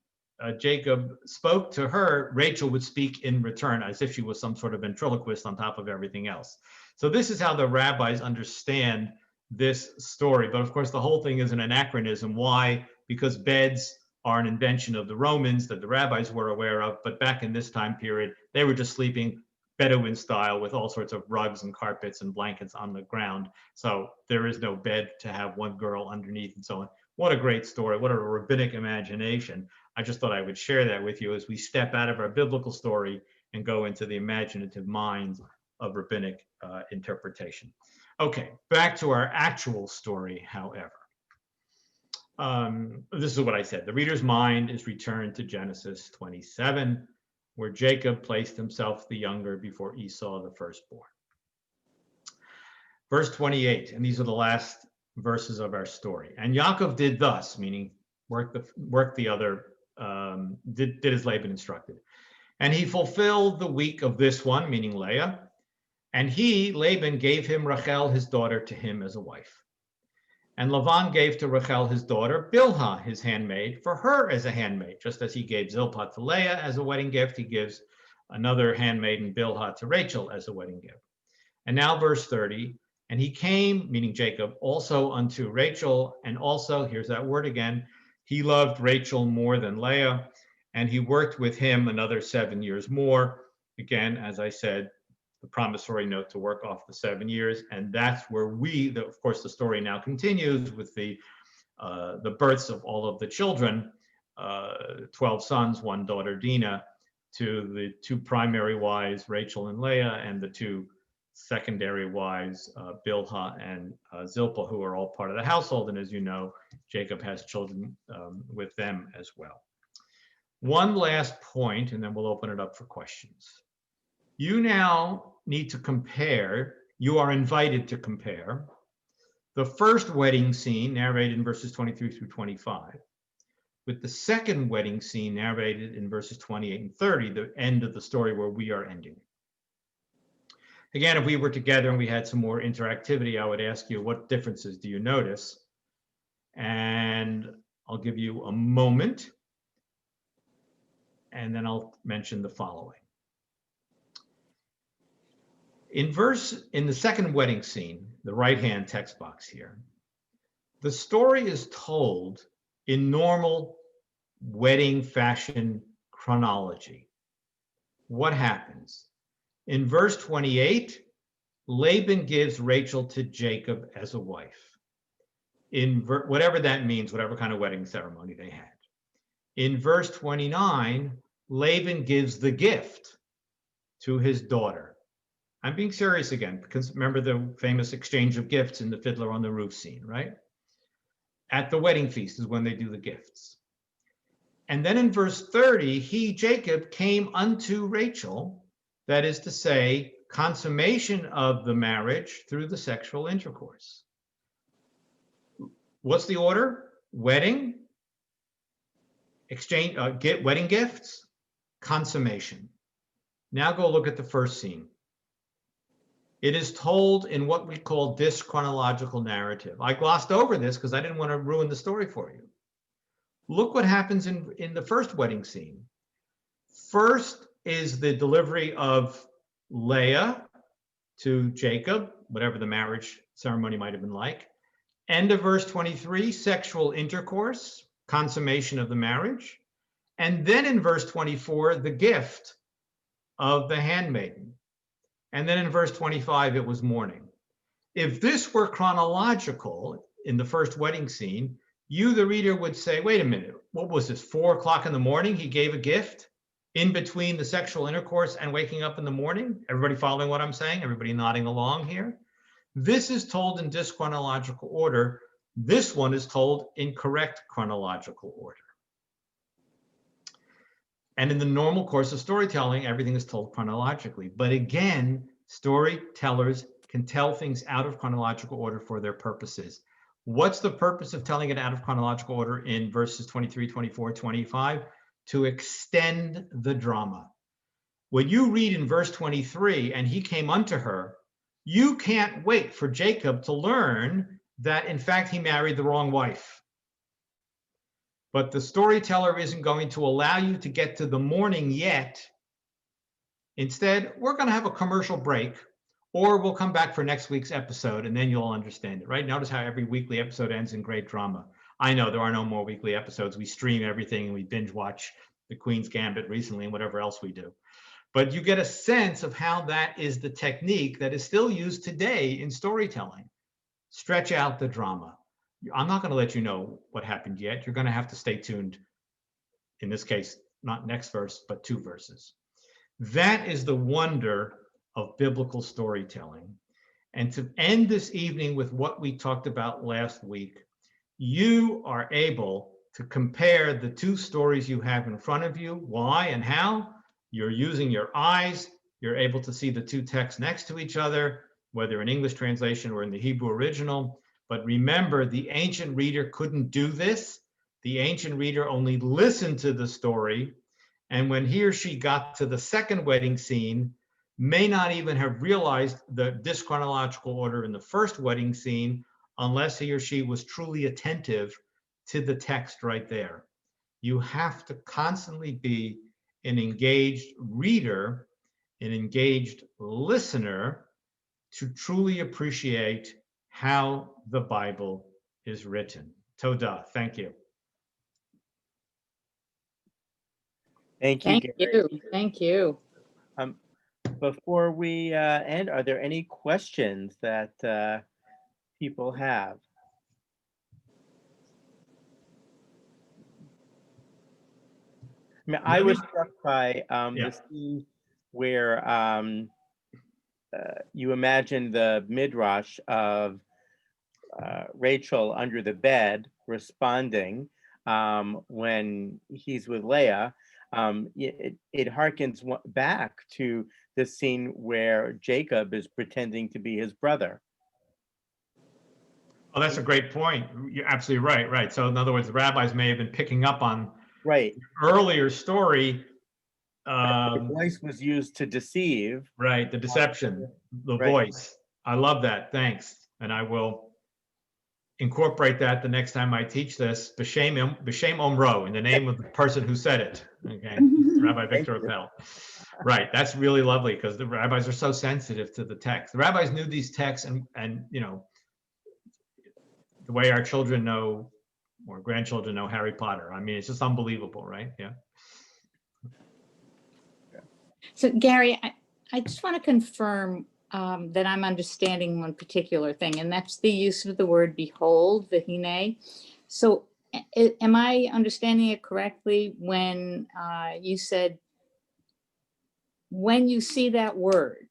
Jacob spoke to her, Rachel would speak in return as if she was some sort of ventriloquist on top of everything else. So this is how the rabbis understand this story. But of course, the whole thing is an anachronism. Why? Because beds are an invention of the Romans that the rabbis were aware of. But back in this time period, they were just sleeping Bedouin style with all sorts of rugs and carpets and blankets on the ground. So there is no bed to have one girl underneath and so on. What a great story. What a rabbinic imagination. I just thought I would share that with you as we step out of our biblical story and go into the imaginative minds of rabbinic interpretation. Okay, back to our actual story, however. This is what I said. The reader's mind is returned to Genesis 27, where Jacob placed himself the younger before Esau the firstborn. Verse 28, and these are the last verses of our story. And Yaakov did thus, meaning did as Laban instructed. And he fulfilled the week of this one, meaning Leah. And he, Laban, gave him Rahel, his daughter, to him as a wife. And Lavan gave to Rahel his daughter Bilhah, his handmaid, for her as a handmaid. Just as he gave Zilpah to Leah as a wedding gift, he gives another handmaiden, Bilhah, to Rachel as a wedding gift. And now verse 30, and he came, meaning Jacob, also unto Rachel, and also, here's that word again, he loved Rachel more than Leah, and he worked with him another 7 years more. Again, as I said, the promissory note to work off the 7 years, and that's where of course, the story now continues with the births of all of the children, 12 sons, 1 daughter, Dinah, to the 2 primary wives, Rachel and Leah, and the 2 secondary wives, Bilhah and Zilpah, who are all part of the household. And as you know, Jacob has children with them as well. One last point, and then we'll open it up for questions. You now need to compare, you are invited to compare the first wedding scene narrated in verses 23 through 25 with the second wedding scene narrated in verses 28 and 30, the end of the story where we are ending. Again, if we were together and we had some more interactivity, I would ask you, what differences do you notice? And I'll give you a moment, and then I'll mention the following. In the second wedding scene, the right-hand text box here, the story is told in normal wedding fashion chronology. What happens? In verse 28, Laban gives Rachel to Jacob as a wife. Whatever that means, whatever kind of wedding ceremony they had. In verse 29, Laban gives the gift to his daughter. I'm being serious again, because remember the famous exchange of gifts in the Fiddler on the Roof scene, right? At the wedding feast is when they do the gifts. And then in verse 30, Jacob, came unto Rachel, that is to say, consummation of the marriage through the sexual intercourse. What's the order? Wedding, exchange, wedding gifts, consummation. Now go look at the first scene. It is told in what we call dyschronological narrative. I glossed over this because I didn't want to ruin the story for you. Look what happens in the first wedding scene. First is the delivery of Leah to Jacob, whatever the marriage ceremony might have been like. End of verse 23, sexual intercourse, consummation of the marriage. And then in verse 24, the gift of the handmaiden. And then in verse 25, it was mourning. If this were chronological in the first wedding scene, you, the reader, would say, wait a minute, what was this, 4 o'clock in the morning? He gave a gift in between the sexual intercourse and waking up in the morning? Everybody following what I'm saying? Everybody nodding along here? This is told in dischronological order. This one is told in correct chronological order. And in the normal course of storytelling, everything is told chronologically. But again, storytellers can tell things out of chronological order for their purposes. What's the purpose of telling it out of chronological order in verses 23, 24, 25? To extend the drama. When you read in verse 23, and he came unto her, you can't wait for Jacob to learn that, in fact, he married the wrong wife. But the storyteller isn't going to allow you to get to the morning yet. Instead, we're going to have a commercial break, or we'll come back for next week's episode, and then you'll understand it, right? Notice how every weekly episode ends in great drama. I know there are no more weekly episodes. We stream everything, and we binge watch The Queen's Gambit recently and whatever else we do. But you get a sense of how that is the technique that is still used today in storytelling. Stretch out the drama. I'm not going to let you know what happened yet. You're going to have to stay tuned. In this case, not next verse, but 2 verses. That is the wonder of biblical storytelling. And to end this evening with what we talked about last week, you are able to compare the 2 stories you have in front of you. Why and how? You're using your eyes. You're able to see the 2 texts next to each other, whether in English translation or in the Hebrew original. But remember, the ancient reader couldn't do this. The ancient reader only listened to the story. And when he or she got to the second wedding scene, may not even have realized the dischronological order in the first wedding scene unless he or she was truly attentive to the text right there. You have to constantly be an engaged reader, an engaged listener to truly appreciate how the Bible is written. Toda, thank you. Thank you, Gary. Thank you. Before we end, are there any questions that people have? I mean, I was struck by the scene where you imagine the midrash of Rachel under the bed responding when he's with Leah. It harkens back to the scene where Jacob is pretending to be his brother. Oh, that's a great point. You're absolutely right. Right. So in other words, the rabbis may have been picking up on right earlier story. The voice was used to deceive. Right. The deception, the voice. I love that. Thanks. And I will incorporate that the next time I teach this. B'Shem Omro, in the name of the person who said it. Okay. Rabbi Victor Appel. Right. That's really lovely because the rabbis are so sensitive to the text. The rabbis knew these texts and you know, the way our children know or grandchildren know Harry Potter. I mean, it's just unbelievable, right? Yeah. So Gary, I just want to confirm that I'm understanding one particular thing, and that's the use of the word behold, v'hinei. So am I understanding it correctly when you said, when you see that word,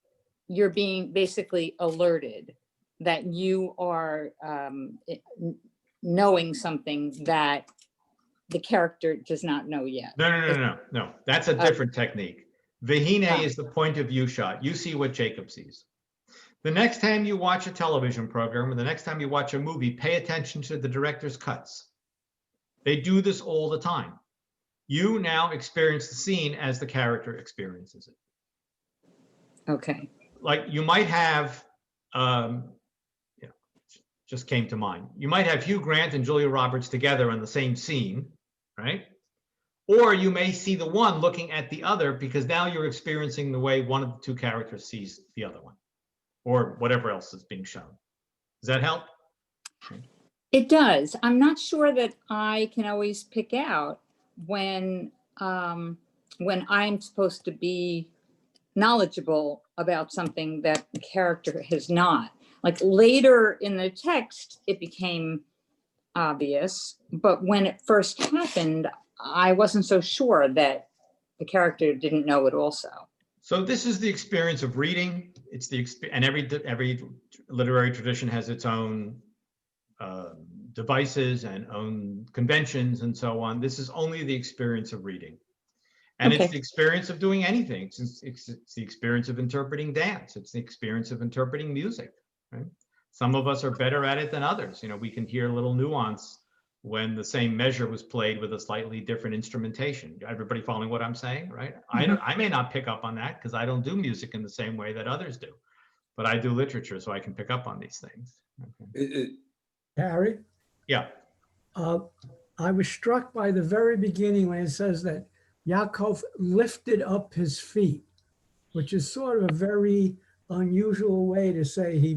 you're being basically alerted that you are knowing something that the character does not know yet? No. That's a different technique. V'hinei is the point of view shot. You see what Jacob sees. The next time you watch a television program or the next time you watch a movie, pay attention to the director's cuts. They do this all the time. You now experience the scene as the character experiences it. Okay. Like you might have, just came to mind. You might have Hugh Grant and Julia Roberts together in the same scene, right? Or you may see the one looking at the other because now you're experiencing the way one of the 2 characters sees the other one, or whatever else is being shown. Does that help? It does. I'm not sure that I can always pick out when I'm supposed to be knowledgeable about something that the character has not. Like later in the text, it became obvious, but when it first happened, I wasn't so sure that the character didn't know it also. So this is the experience of reading. It's the and every literary tradition has its own devices and own conventions and so on. This is only the experience of reading. And Okay. it's the experience of doing anything. It's the experience of interpreting dance. It's the experience of interpreting music, right? Some of us are better at it than others. You know, we can hear a little nuance when the same measure was played with a slightly different instrumentation. Everybody following what I'm saying, right? I may not pick up on that because I don't do music in the same way that others do, but I do literature, so I can pick up on these things. Okay. Harry, Yeah. I was struck by the very beginning when it says that Yaakov lifted up his feet, which is sort of a very unusual way to say he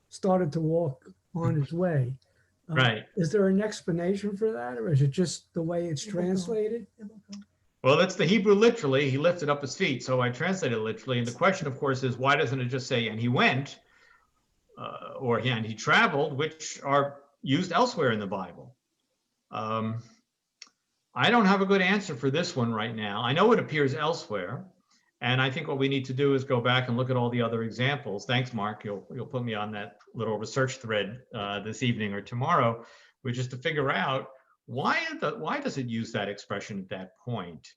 started to walk on his way. Right. Is there an explanation for that, or is it just the way it's translated? Well, that's the Hebrew literally. He lifted up his feet, so I translated it literally. And the question, of course, is why doesn't it just say, and he went, and he traveled, which are used elsewhere in the Bible? I don't have a good answer for this one right now. I know it appears elsewhere. And I think what we need to do is go back and look at all the other examples. Thanks, Mark. You'll put me on that little research thread this evening or tomorrow, which is to figure out why does it use that expression at that point?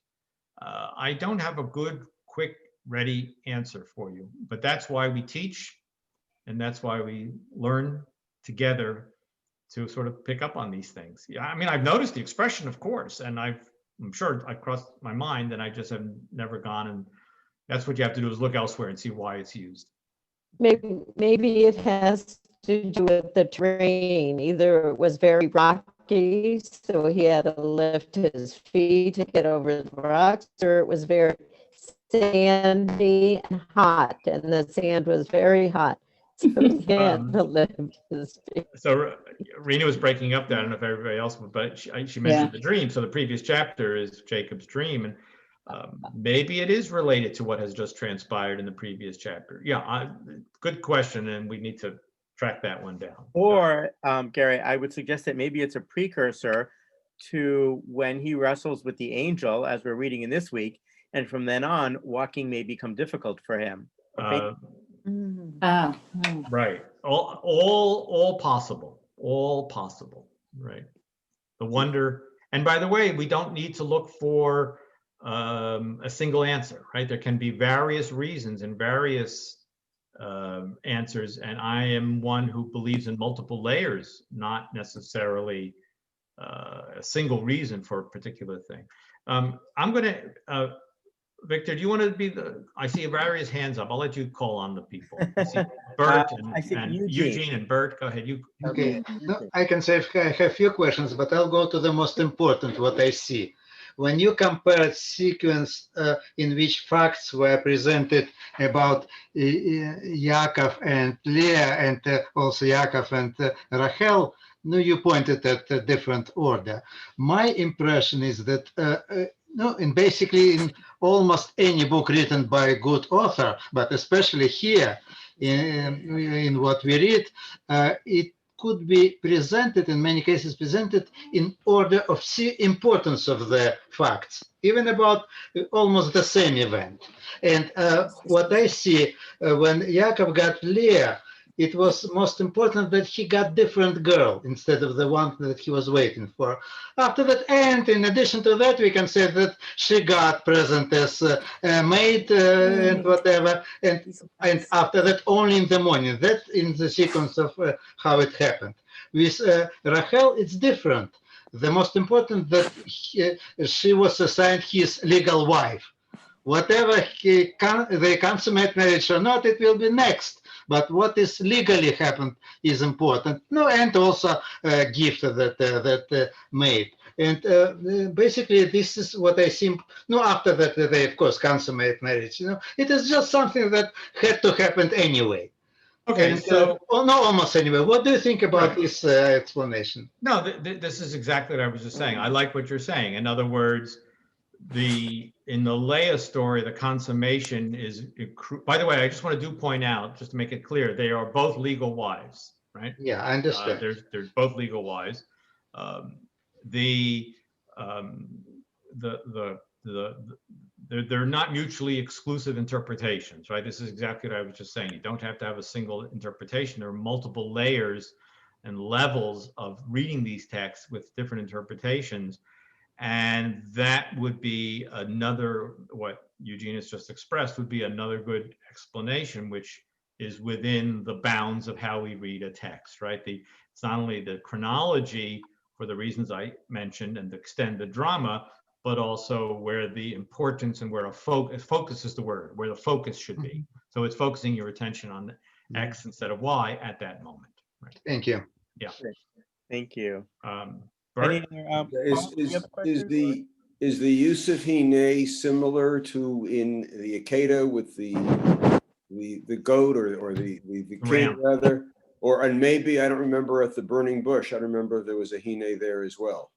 I don't have a good, quick, ready answer for you, but that's why we teach, and that's why we learn together to sort of pick up on these things. Yeah, I mean, I've noticed the expression, of course, and I'm sure I've crossed my mind, and I just have never gone and. That's what you have to do is look elsewhere and see why it's used. Maybe it has to do with the terrain. Either it was very rocky, so he had to lift his feet to get over the rocks, or it was very sandy and hot, and the sand was very hot. So he had to lift his feet. So Rena was breaking up there. I don't know if everybody else would, but she mentioned the dream. So the previous chapter is Jacob's dream, and maybe it is related to what has just transpired in the previous chapter. Yeah, good question, and we need to track that one down. Or, Gary, I would suggest that maybe it's a precursor to when he wrestles with the angel, as we're reading in this week, and from then on, walking may become difficult for him. Okay? Right. All possible. Right. The wonder. And by the way, we don't need to look for a single answer, right? There can be various reasons and various answers, and I am one who believes in multiple layers, not necessarily a single reason for a particular thing. I'm going to, Victor, do you want to be I see various hands up. I'll let you call on the people. I see Bert and Eugene and Bert. Go ahead. Okay. No, I can say I have few questions, but I'll go to the most important, what I see. When you compare sequence in which facts were presented about Yaakov and Leah, and also Yaakov and Rahel, no, you pointed at a different order. My impression is that and basically in almost any book written by a good author, but especially here in what we read, it could be presented, in many cases presented in order of importance of the facts, even about almost the same event. And what I see when Yaakov got Leah, it was most important that he got different girl instead of the one that he was waiting for. After that, and in addition to that, we can say that she got present as a maid and whatever. And after that, only in the morning. That in the sequence of how it happened. With Rahel, it's different. The most important that she was assigned his legal wife. Whatever they consummate marriage or not, it will be next. But what is legally happened is important. No, and also a gift that made. And basically, this is what I think. No, after that, they of course consummate marriage. It is just something that had to happen anyway. Okay, and, so no, almost anyway. What do you think about this explanation? No, this is exactly what I was just saying. I like what you're saying. In other words, in the Leah story, the consummation is. By the way, I just want to point out, just to make it clear, they are both legal wives, right? Yeah, I understand. There's both legal wives. The they're not mutually exclusive interpretations, right? This is exactly what I was just saying. You don't have to have a single interpretation. There are multiple layers and levels of reading these texts with different interpretations. And that would be another, what Eugene has just expressed would be another good explanation, which is within the bounds of how we read a text, right? It's not only the chronology for the reasons I mentioned and the extended drama, but also where the importance and where a focus is the word, where the focus should be. So it's focusing your attention on X instead of Y at that moment. Right? Thank you. Yeah. Thank you. Bert? Any other, Paul, do you have a question? Is the use of hine similar to in the Akeda with the goat or the king Ram. rather? And maybe, I don't remember at the burning bush, I don't remember there was a hine there as well.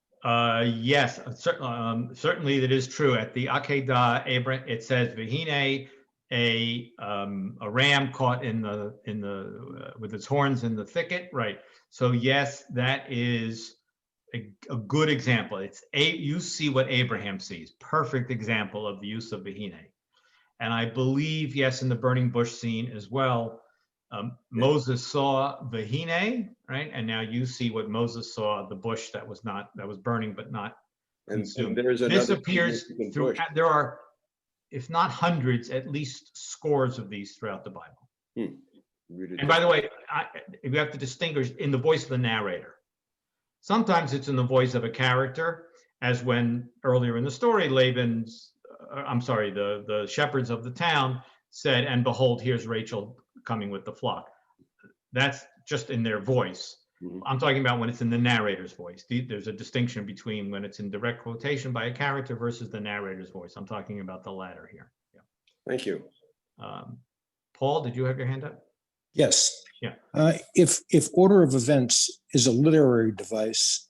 Yes, certainly that is true. At the Akedah, it says Vihine, a ram caught in the with its horns in the thicket, right? So yes, that is a good example. You see what Abraham sees. Perfect example of the use of Vihine. And I believe, yes, in the burning bush scene as well, Moses saw Vihine, right? And now you see what Moses saw, the bush that was burning but not consumed. And there is This another appears through, there are, if not hundreds, at least scores of these throughout the Bible. And by the way, you have to distinguish in the voice of the narrator. Sometimes it's in the voice of a character, as when earlier in the story, the shepherds of the town said, and behold, here's Rachel coming with the flock. That's just in their voice. I'm talking about when it's in the narrator's voice. There's a distinction between when it's in direct quotation by a character versus the narrator's voice. I'm talking about the latter here. Yeah. Thank you. Paul, did you have your hand up? Yes. Yeah. If order of events is a literary device,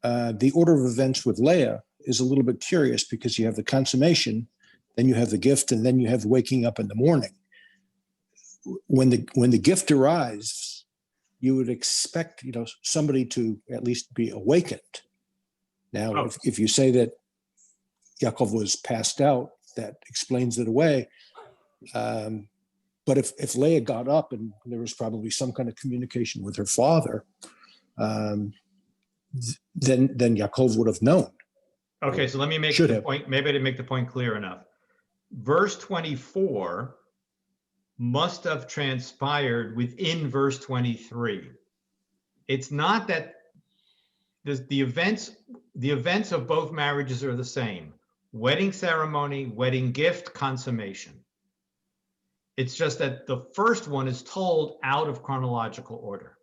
the order of events with Leah is a little bit curious because you have the consummation, then you have the gift, and then you have waking up in the morning. When the gift arrives, you would expect somebody to at least be awakened. Now, if you say that Yaakov was passed out, that explains it away. But if Leah got up and there was probably some kind of communication with her father, then Yaakov would have known. Okay, so let me make the point. Maybe I didn't make the point clear enough. Verse 24 must have transpired within verse 23. It's not that the events of both marriages are the same. Wedding ceremony, wedding gift, consummation. It's just that the first one is told out of chronological order.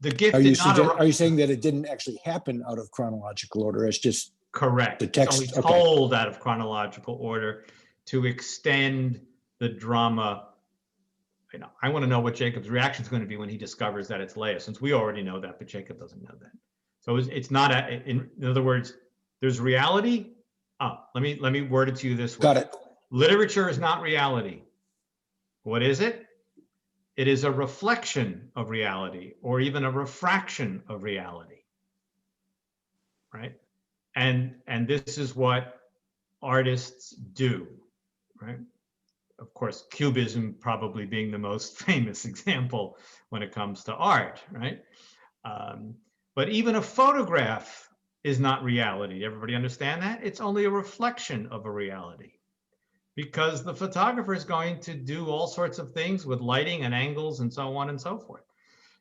The gift are you saying that it didn't actually happen out of chronological order? It's just correct. The text, it's only told out of chronological order to extend the drama. I want to know what Jacob's reaction is going to be when he discovers that it's Leah, since we already know that, but Jacob doesn't know that. So it's not in other words, there's reality. Let me word it to you this way. Got it. Literature is not reality. What is it? It is a reflection of reality, or even a refraction of reality, right? And this is what artists do, right? Of course, Cubism probably being the most famous example when it comes to art, right? But even a photograph is not reality. Everybody understand that? It's only a reflection of a reality, because the photographer is going to do all sorts of things with lighting and angles and so on and so forth.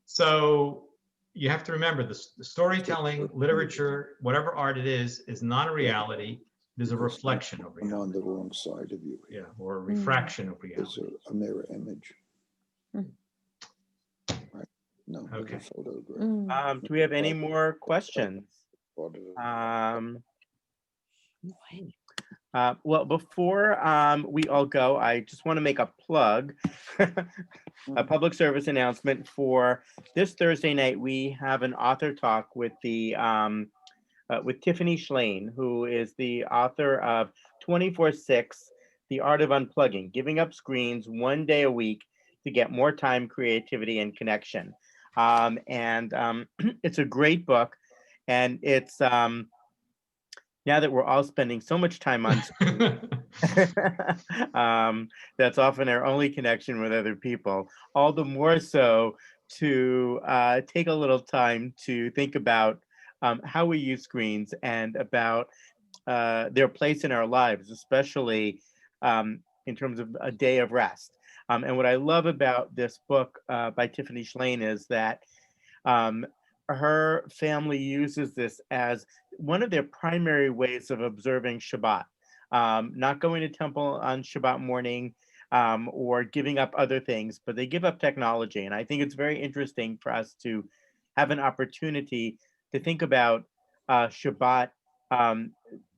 So you have to remember the storytelling, literature, whatever art it is not a reality. There's a reflection of reality. I'm on the wrong side of you. Yeah, or a refraction of reality. It's a mirror image. Right? No. Okay. Photograph. Do we have any more questions? Well, before we all go, I just want to make a plug, a public service announcement for this Thursday night. We have an author talk with with Tiffany Schlane, who is the author of 24/6, The Art of Unplugging, Giving Up Screens One Day a Week to Get More Time, Creativity, and Connection. It's a great book, and it's now that we're all spending so much time on that's often our only connection with other people, all the more so to take a little time to think about how we use screens and about their place in our lives, especially in terms of a day of rest. And what I love about this book by Tiffany Shlain is that her family uses this as one of their primary ways of observing Shabbat, not going to temple on Shabbat morning or giving up other things, but they give up technology. And I think it's very interesting for us to have an opportunity to think about Shabbat,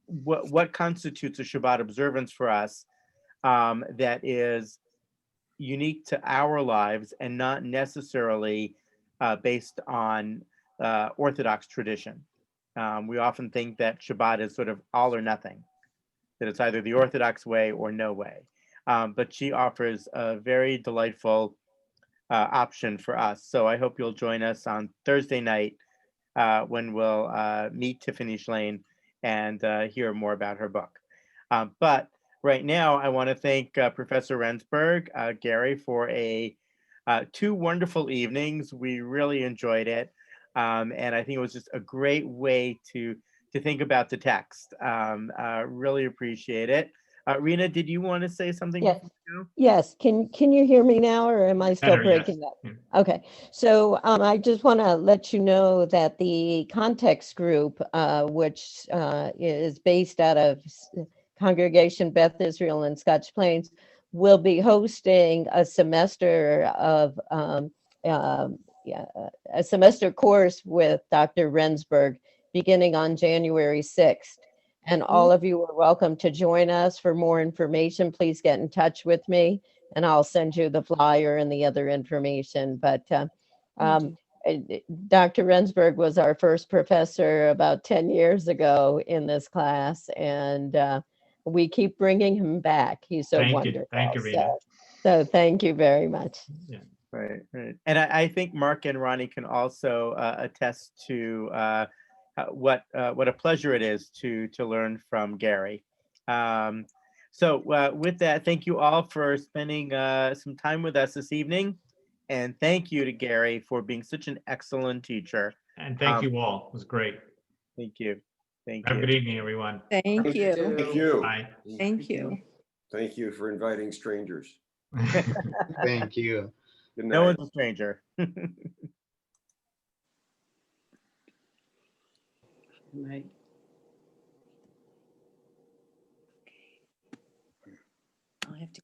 what constitutes a Shabbat observance for us that is unique to our lives and not necessarily based on Orthodox tradition. We often think that Shabbat is sort of all or nothing, that it's either the Orthodox way or no way. But she offers a very delightful option for us. So I hope you'll join us on Thursday night when we'll meet Tiffany Shlain and hear more about her book. But right now, I want to thank Professor Rendsburg, Gary, for two wonderful evenings. We really enjoyed it. And I think it was just a great way to think about the text. Really appreciate it. Rena, did you want to say something? Yes. Yes. Can you hear me now, or am I still Better, yes. breaking up? Okay. So I just want to let you know that the context group, which is based out of Congregation Beth Israel in Scotch Plains, will be hosting a semester of a semester course with Dr. Rendsburg beginning on January 6th. And all of you are welcome to join us. For more information, please get in touch with me and I'll send you the flyer and the other information. But Dr. Rendsburg was our first professor about 10 years ago in this class, and we keep bringing him back. He's so wonderful. Thank you, Rena. So thank you very much. Yeah. Right. And I think Mark and Ronnie can also attest to what a pleasure it is to learn from Gary. So with that, thank you all for spending some time with us this evening. And thank you to Gary for being such an excellent teacher. And thank you all. It was great. Thank you. Thank Have a you. good evening, everyone. Thank you. Thank you. Bye. Thank you. Thank you for inviting strangers. Thank you. Good No night. one's a stranger. Right. I'll have to.